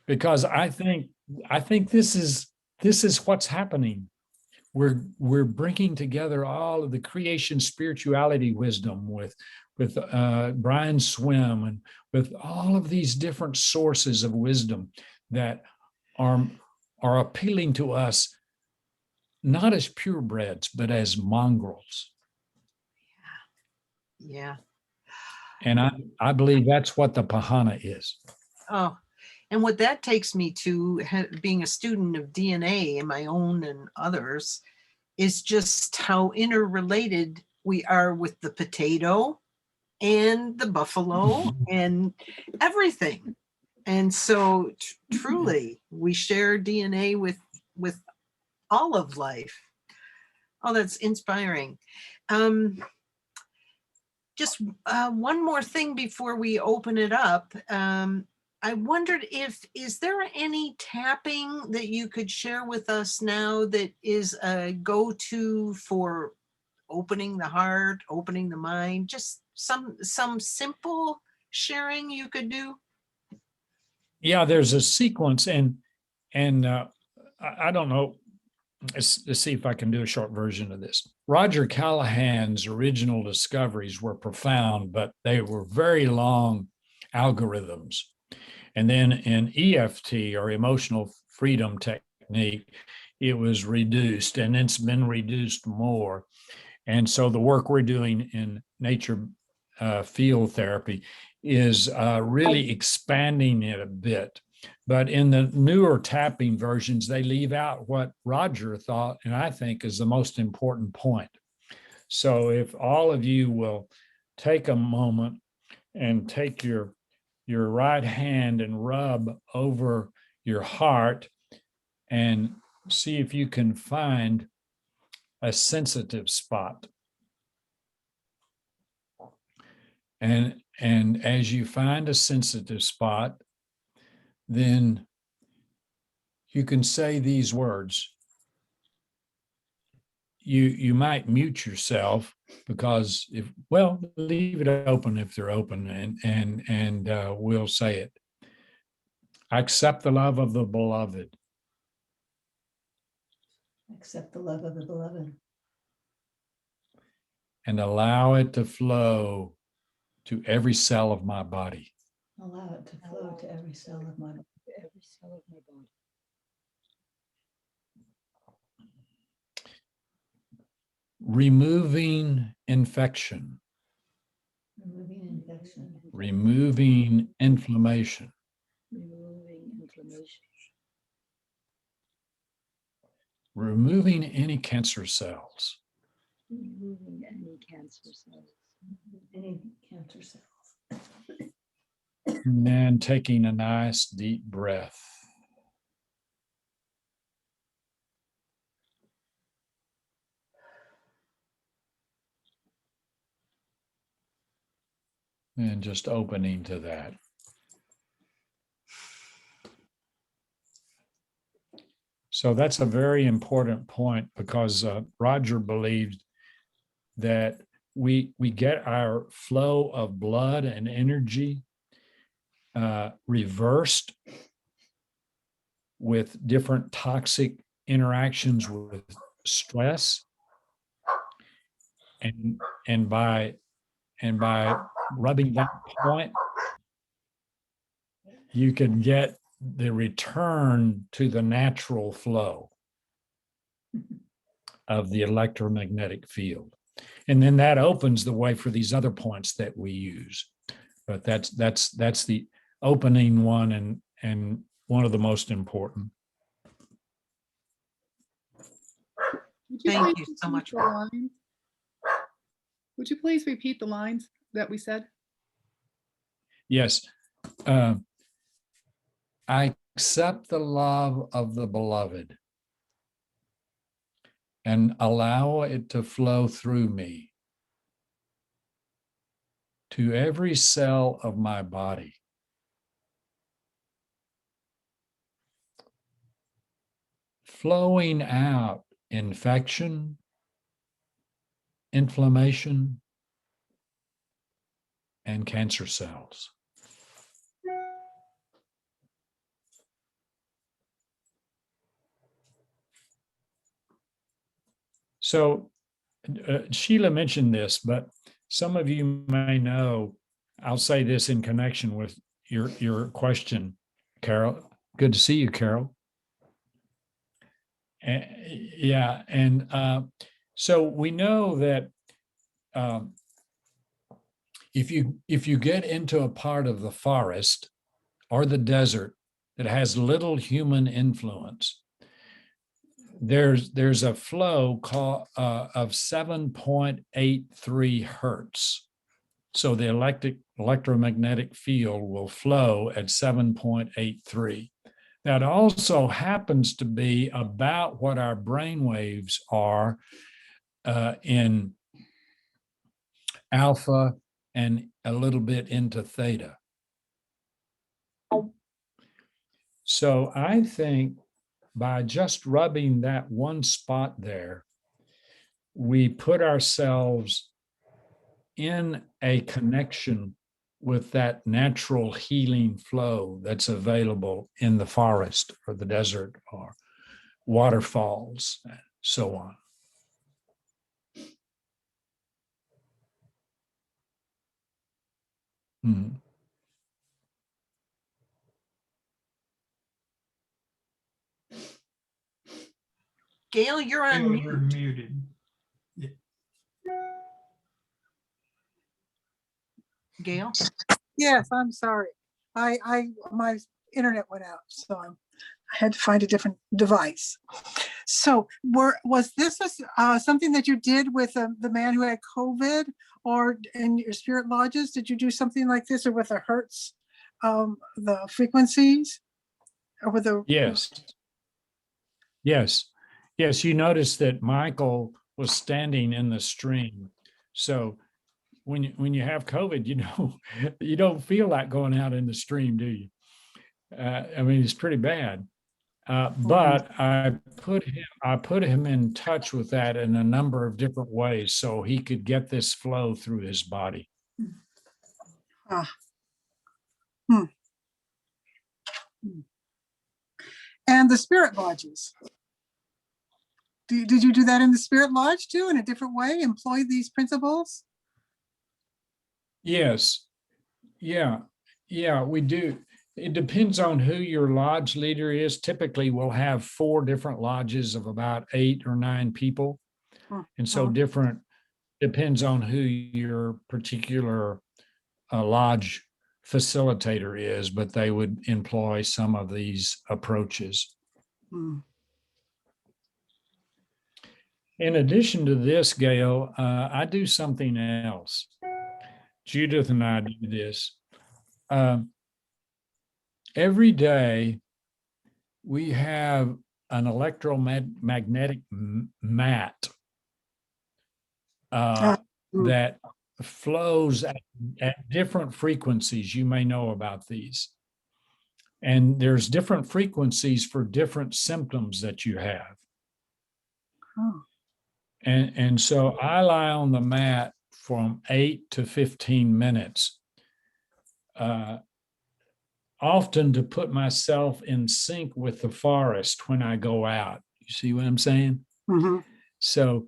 Because I think this is what's happening. We're bringing together all of the creation spirituality wisdom with Brian Swim and with all of these different sources of wisdom that are appealing to us, not as purebreds, but as mongrels. Yeah. And I believe that's what the pahana is. Oh, and what that takes me to, being a student of DNA in my own and others, is just how interrelated we are with the potato and the buffalo and everything. And so truly, we share DNA with all of life. Oh, that's inspiring. Just one more thing before we open it up. I wondered is there any tapping that you could share with us now that is a go-to for opening the heart, opening the mind? Just some simple sharing you could do? Yeah, there's a sequence, and I don't know. Let's see if I can do a short version of this. Roger Callahan's original discoveries were profound, but they were very long algorithms. And then in EFT, or emotional freedom technique, it was reduced, and it's been reduced more. And so the work we're doing in nature field therapy is really expanding it a bit. But in the newer tapping versions, they leave out what Roger thought, and I think is the most important point. So if all of you will take a moment and take your right hand and rub over your heart and see if you can find a sensitive spot. And as you find a sensitive spot, then you can say these words. You might mute yourself because leave it open if they're open, and we'll say it. I accept the love of the beloved. Accept the love of the beloved. And allow it to flow to every cell of my body. Allow it to flow to every cell of my body. Every cell of my body. Removing infection. Removing infection. Removing inflammation. Removing inflammation. Removing any cancer cells. Removing any cancer cells. Any cancer cells. And then taking a nice deep breath. And just opening to that. So that's a very important point because Roger believed that we get our flow of blood and energy reversed with different toxic interactions with stress, and by rubbing that point, you can get the return to the natural flow of the electromagnetic field. And then that opens the way for these other points that we use. But that's the opening one and one of the most important. Thank you so much. Would you please repeat the lines that we said? Yes. I accept the love of the beloved and allow it to flow through me to every cell of my body. Flowing out infection, inflammation, and cancer cells. So Sheila mentioned this, but some of you may know, I'll say this in connection with your question, Carol. Good to see you, Carol. Yeah, and so we know that if you get into a part of the forest or the desert that has little human influence, there's a flow of 7.83 hertz. So the electromagnetic field will flow at 7.83. That also happens to be about what our brain waves are in alpha and a little bit into theta. So I think by just rubbing that one spot there, we put ourselves in a connection with that natural healing flow that's available in the forest or the desert or waterfalls, and so on. Mm-hmm. Gail, you're on mute. You're muted. Gail? Yes, I'm sorry. My internet went out, so I had to find a different device. So was this something that you did with the man who had COVID, or in your spirit lodges? Did you do something like this, or with the hertz, the frequencies, or with the? Yes. You notice that Michael was standing in the stream. So when you have COVID, you don't feel like going out in the stream, do you? I mean, it's pretty bad. But I put him in touch with that in a number of different ways so he could get this flow through his body. And the spirit lodges. Did you do that in the spirit lodge too, in a different way? Employ these principles? Yes. Yeah, we do. It depends on who your lodge leader is. Typically, we'll have 4 different lodges of about 8 or 9 people. And so depends on who your particular lodge facilitator is, but they would employ some of these approaches. In addition to this, Gail, I do something else. Judith and I do this. Every day, we have an electromagnetic mat that flows at different frequencies. You may know about these. And there's different frequencies for different symptoms that you have. Oh. And so I lie on the mat from 8 to 15 minutes, often to put myself in sync with the forest when I go out. You see what I'm saying? Mm-hmm. So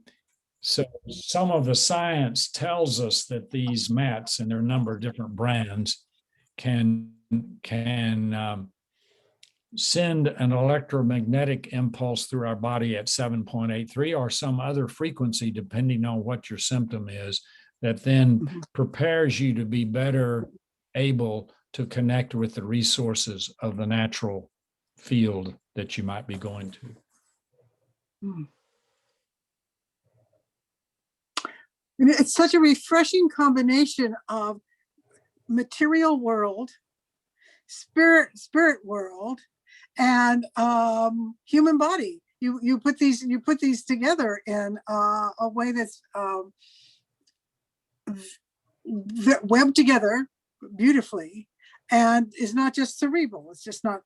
some of the science tells us that these mats, and there are a number of different brands, can send an electromagnetic impulse through our body at 7.83 or some other frequency, depending on what your symptom is, that then prepares you to be better able to connect with the resources of the natural field that you might be going to. And it's such a refreshing combination of material world, spirit world, and human body. You put these together in a way that's webbed together beautifully, and is not just cerebral. It's just not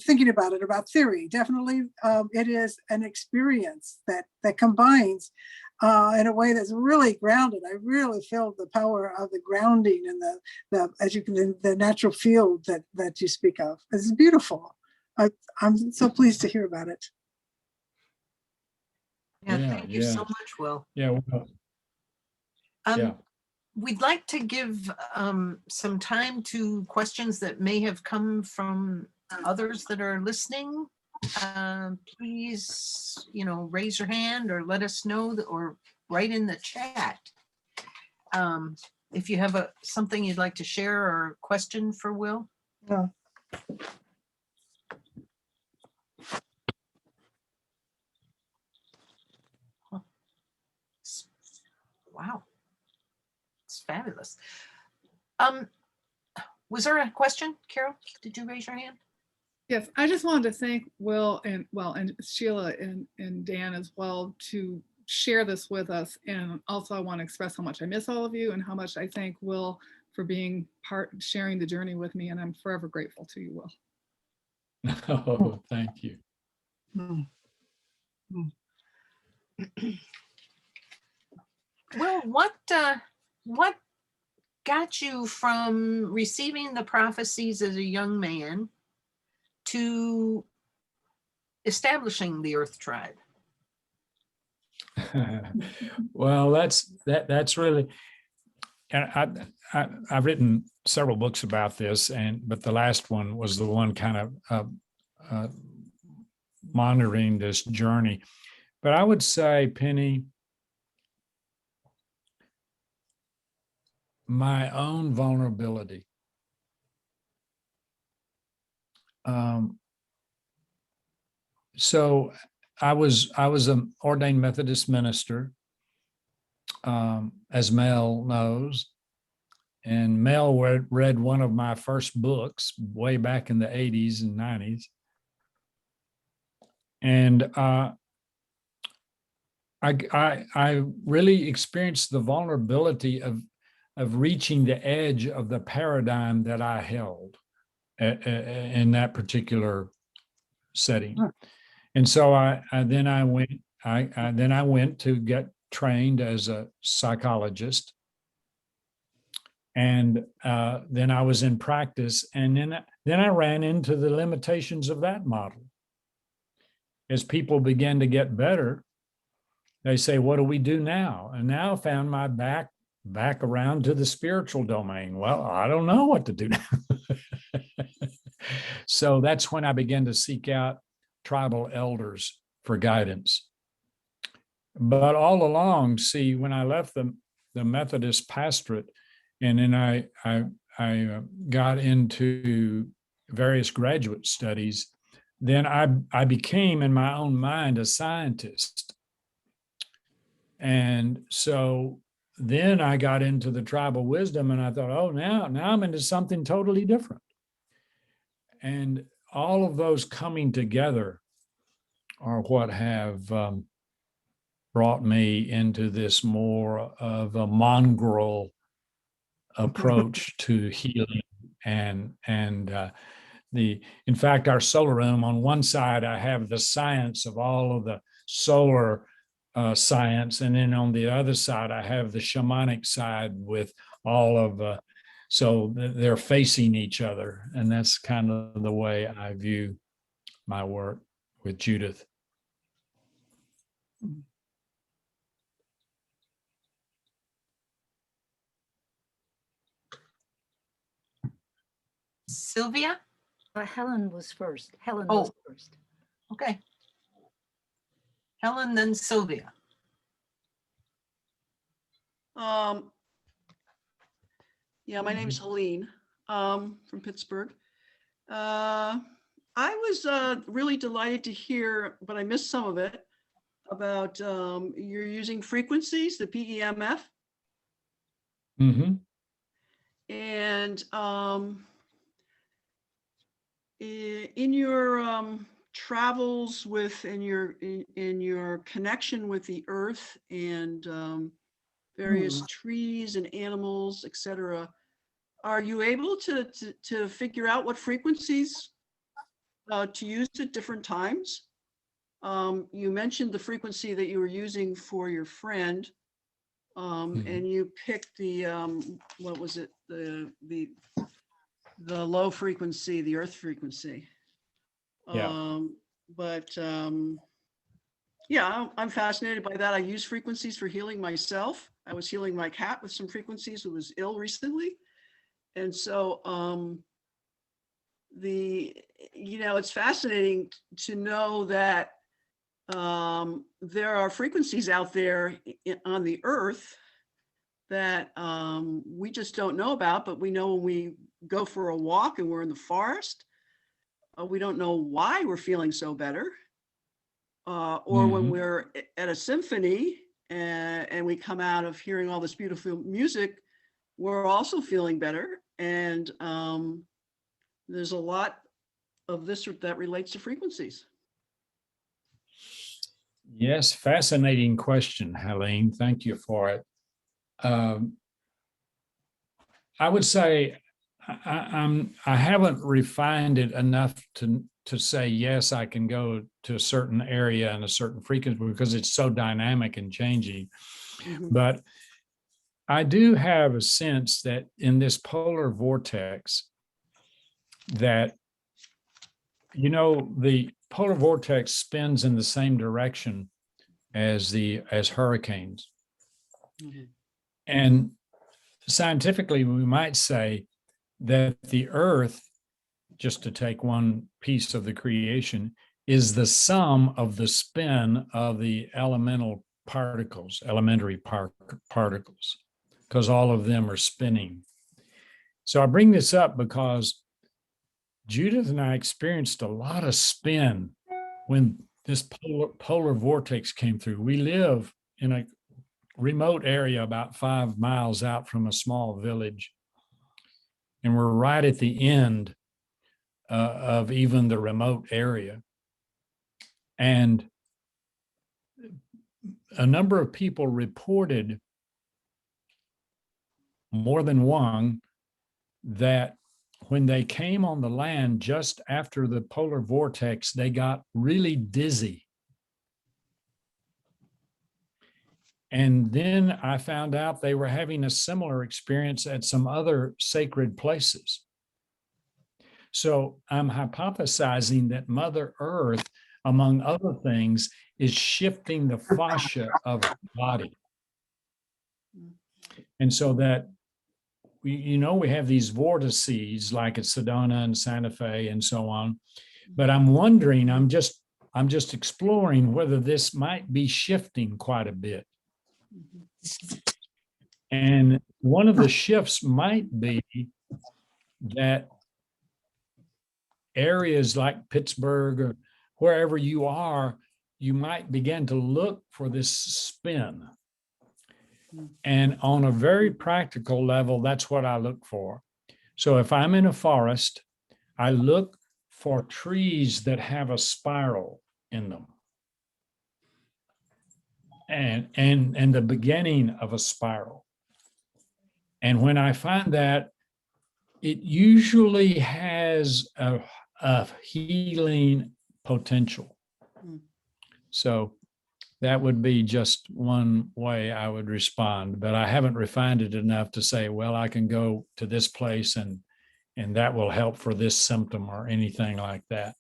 thinking about it, about theory. Definitely, it is an experience that combines in a way that's really grounded. I really feel the power of the grounding and the natural field that you speak of. It's beautiful. I'm so pleased to hear about it. Yeah, thank you so much, Will. Yeah. Well, We'd like to give some time to questions that may have come from others that are listening. Please, raise your hand or let us know, or write in the chat. If you have something you'd like to share or a question for Will. Yeah. Wow. It's fabulous. Was there a question, Carol? Did you raise your hand? Yes, I just wanted to thank Will and Sheila and Dan as well to share this with us. And also I want to express how much I miss all of you and how much I thank Will for being sharing the journey with me. And I'm forever grateful to you, Will. Oh, thank you. Well, what got you from receiving the prophecies as a young man to establishing the Earth Tribe? Well, that's really, and I've written several books about this, but the last one was the one kind of monitoring this journey. But I would say, Penny, my own vulnerability. So I was an ordained Methodist minister, as Mel knows, and Mel read one of my first books way back in the 80s and 90s. And I really experienced the vulnerability of reaching the edge of the paradigm that I held in that particular setting. And so then I went to get trained as a psychologist. And then I was in practice, and then I ran into the limitations of that model. As people began to get better, they say, what do we do now? And now I found my back around to the spiritual domain. Well, I don't know what to do now. So that's when I began to seek out tribal elders for guidance. But all along, see, when I left the Methodist pastorate, and then I got into various graduate studies, then I became, in my own mind, a scientist. And so then I got into the tribal wisdom, and I thought, oh, now I'm into something totally different. And all of those coming together are what have brought me into this more of a mongrel approach to healing and In fact, our solar room, on one side, I have the science of all of the solar science. And then on the other side, I have the shamanic side with all of, so they're facing each other. And that's kind of the way I view my work with Judith. Sylvia? Helen was first. Helen Oh. was first. Okay. Helen, then Sylvia. Yeah, my name is Helene from Pittsburgh. I was really delighted to hear, but I missed some of it, about you're using frequencies, the PEMF. Mm-hmm. And in your travels with, in your connection with the earth and various trees and animals, etc., are you able to figure out what frequencies to use at different times? You mentioned the frequency that you were using for your friend, and you picked the what was it, the low frequency, the earth frequency. Yeah. Yeah, I'm fascinated by that. I use frequencies for healing myself. I was healing my cat with some frequencies who was ill recently. And so it's fascinating to know that there are frequencies out there on the earth that we just don't know about, but we know when we go for a walk and we're in the forest, we don't know why we're feeling so better. Or when we're at a symphony and we come out of hearing all this beautiful music, we're also feeling better. And there's a lot of this that relates to frequencies. Yes, fascinating question, Helene. Thank you for it. I would say I haven't refined it enough to say, yes, I can go to a certain area and a certain frequency because it's so dynamic and changing. But I do have a sense that in this polar vortex that, the polar vortex spins in the same direction as hurricanes. And scientifically, we might say that the Earth, just to take one piece of the creation, is the sum of the spin of the elementary particles, because all of them are spinning. So I bring this up because Judith and I experienced a lot of spin when this polar vortex came through. We live in a remote area about 5 miles out from a small village, and we're right at the end of even the remote area. And a number of people reported, more than one, that when they came on the land just after the polar vortex, they got really dizzy. And then I found out they were having a similar experience at some other sacred places. So I'm hypothesizing that Mother Earth, among other things, is shifting the fascia of the body. And so that we have these vortices like at Sedona and Santa Fe and so on. But I'm wondering, I'm just exploring whether this might be shifting quite a bit. And one of the shifts might be that areas like Pittsburgh or wherever you are, you might begin to look for this spin. And on a very practical level, that's what I look for. So if I'm in a forest, I look for trees that have a spiral in them. And the beginning of a spiral. And when I find that, it usually has of healing potential. Hmm. So that would be just one way I would respond, but I haven't refined it enough to say, well, I can go to this place and that will help for this symptom or anything like that.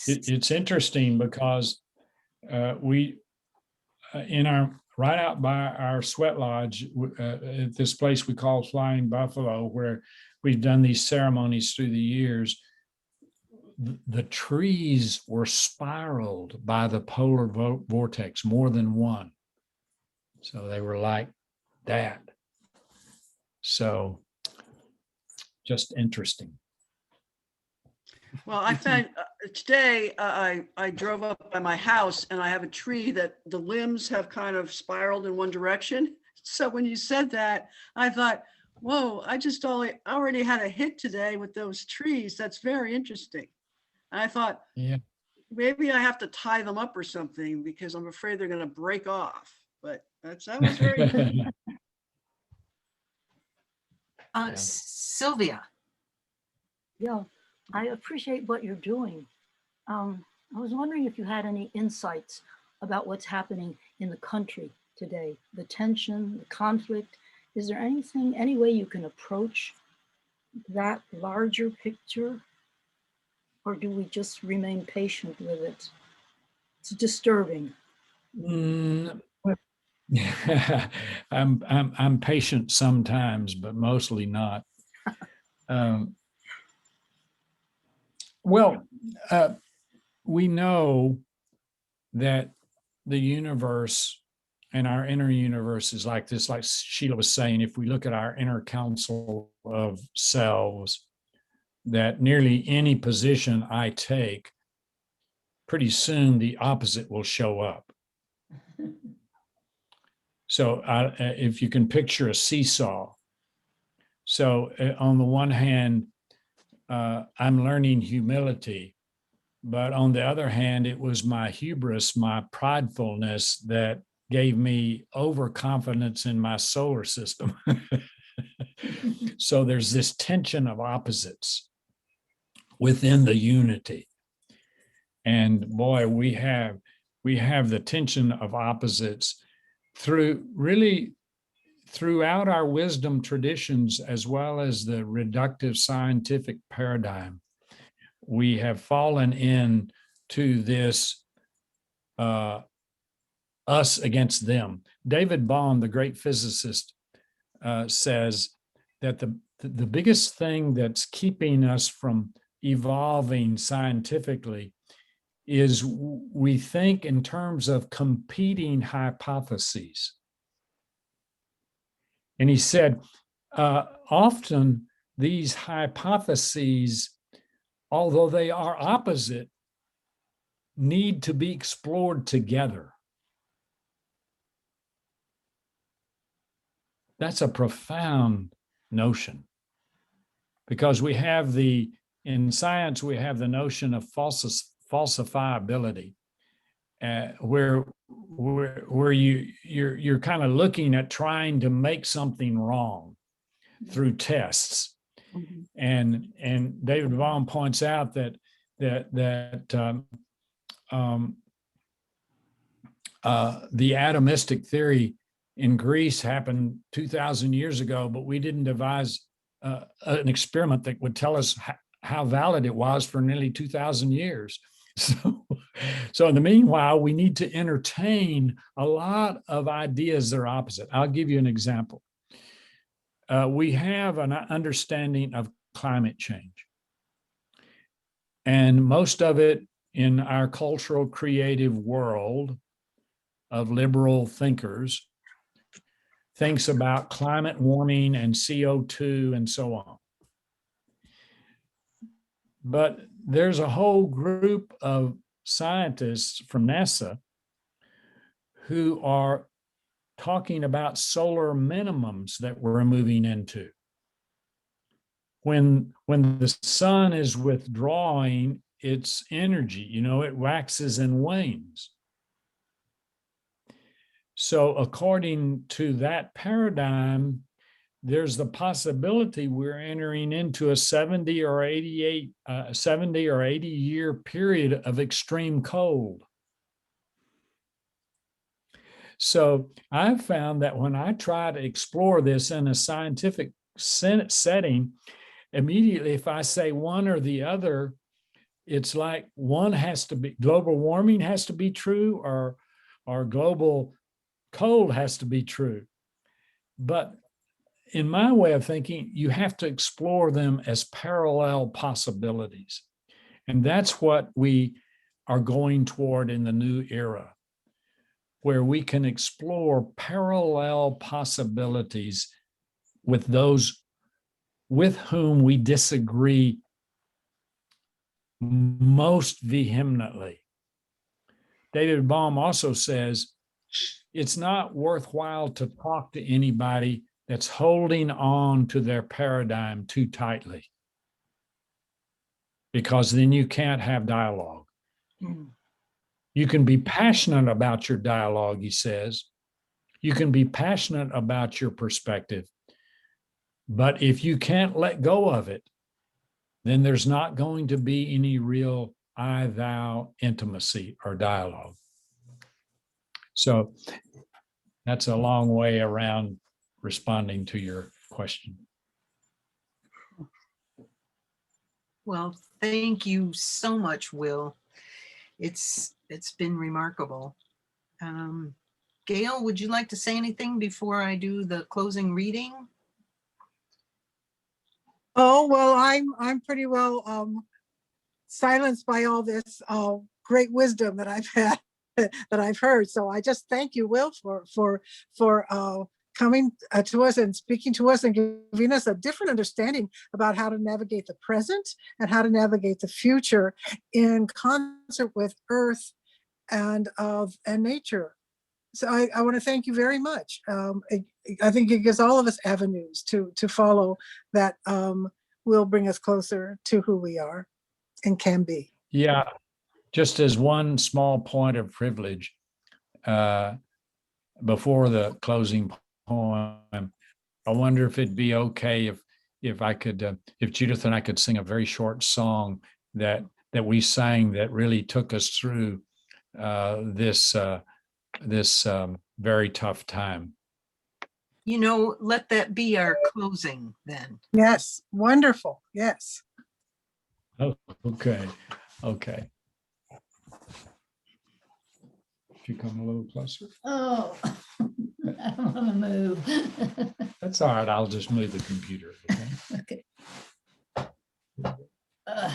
It's interesting because we in our right out by our sweat lodge at this place we call Flying Buffalo, where we've done these ceremonies through the years. The trees were spiraled by the polar vortex, more than one. So they were like that. So just interesting. Well, I found today I drove up by my house and I have a tree that the limbs have kind of spiraled in one direction. So when you said that, I thought, whoa, I just already had a hit today with those trees. That's very interesting. And I thought, yeah, maybe I have to tie them up or something because I'm afraid they're going to break off. But that was very Sylvia. Yeah, I appreciate what you're doing. I was wondering if you had any insights about what's happening in the country today, the tension, the conflict. Is there anything, any way you can approach that larger picture? Or do we just remain patient with it? It's disturbing. I'm patient sometimes, but mostly not. Well, we know that the universe and our inner universe is like this, like Sheila was saying, if we look at our inner council of selves, that nearly any position I take, pretty soon the opposite will show up. So if you can picture a seesaw. So on the one hand, I'm learning humility, but on the other hand, it was my hubris, my pridefulness that gave me overconfidence in my solar system. So there's this tension of opposites within the unity. And boy, we have the tension of opposites throughout our wisdom traditions, as well as the reductive scientific paradigm. We have fallen into this us against them. David Bohm, the great physicist, says that the biggest thing that's keeping us from evolving scientifically is we think in terms of competing hypotheses. And he said, often these hypotheses, although they are opposite, need to be explored together. That's a profound notion, because we have in science, we have the notion of falsifiability, where you're kind of looking at trying to make something wrong through tests. And David Bohm points out that the atomistic theory in Greece happened 2,000 years ago, but we didn't devise an experiment that would tell us how valid it was for nearly 2,000 years. So in the meanwhile, we need to entertain a lot of ideas that are opposite. I'll give you an example. We have an understanding of climate change, and most of it in our cultural creative world of liberal thinkers thinks about climate warming and CO2 and so on. But there's a whole group of scientists from NASA who are talking about solar minimums that we're moving into. When the sun is withdrawing its energy, it waxes and wanes. So according to that paradigm, there's the possibility we're entering into a 70 or 80 year period of extreme cold. So I've found that when I try to explore this in a scientific setting, immediately if I say one or the other, it's like one has to be, global warming has to be true, or global cold has to be true. But in my way of thinking, you have to explore them as parallel possibilities. And that's what we are going toward in the new era, where we can explore parallel possibilities with those with whom we disagree most vehemently. David Bohm also says, it's not worthwhile to talk to anybody that's holding on to their paradigm too tightly, because then you can't have dialogue. You can be passionate about your dialogue, he says. You can be passionate about your perspective. But if you can't let go of it, then there's not going to be any real I-thou intimacy or dialogue. So that's a long way around responding to your question. Well, thank you so much, Will. It's been remarkable. Gail, would you like to say anything before I do the closing reading? Oh, well, I'm pretty well silenced by all this great wisdom that I've had, that I've heard. So I just thank you, Will, for coming to us and speaking to us and giving us a different understanding about how to navigate the present and how to navigate the future in concert with Earth and nature. So I want to thank you very much. I think it gives all of us avenues to follow that will bring us closer to who we are and can be. Yeah, just as one small point of privilege, before the closing poem, I wonder if it'd be okay if I could, if Judith and I could sing a very short song that we sang that really took us through this very tough time. You know, let that be our closing then. Yes, wonderful. Yes. Oh, okay. Okay. If you come a little closer. Oh, I don't want to move. That's all right. I'll just move the computer. Okay. Okay.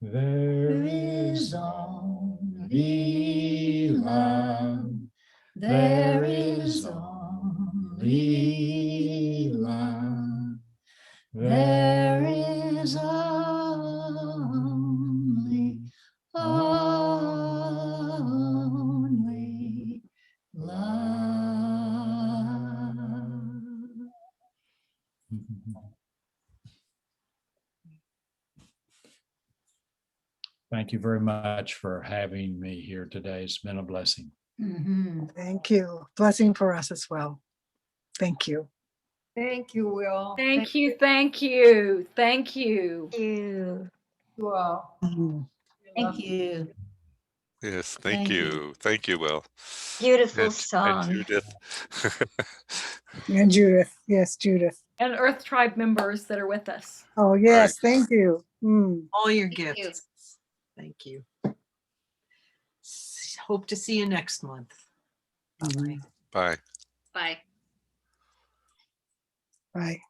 There is only love. There is only love. There is only love. Thank you very much for having me here today. It's been a blessing. Thank you. Blessing for us as well. Thank you. Thank you, Will. Thank you, thank you, thank you. Thank you. You all. Thank you. Yes, thank you. Thank you, Will. Beautiful song. And Judith. And Judith. Yes, Judith. And Earth Tribe members that are with us. Oh, yes. Thank you. All your gifts. Thank you. Hope to see you next month. Bye-bye. Bye. Bye. Bye.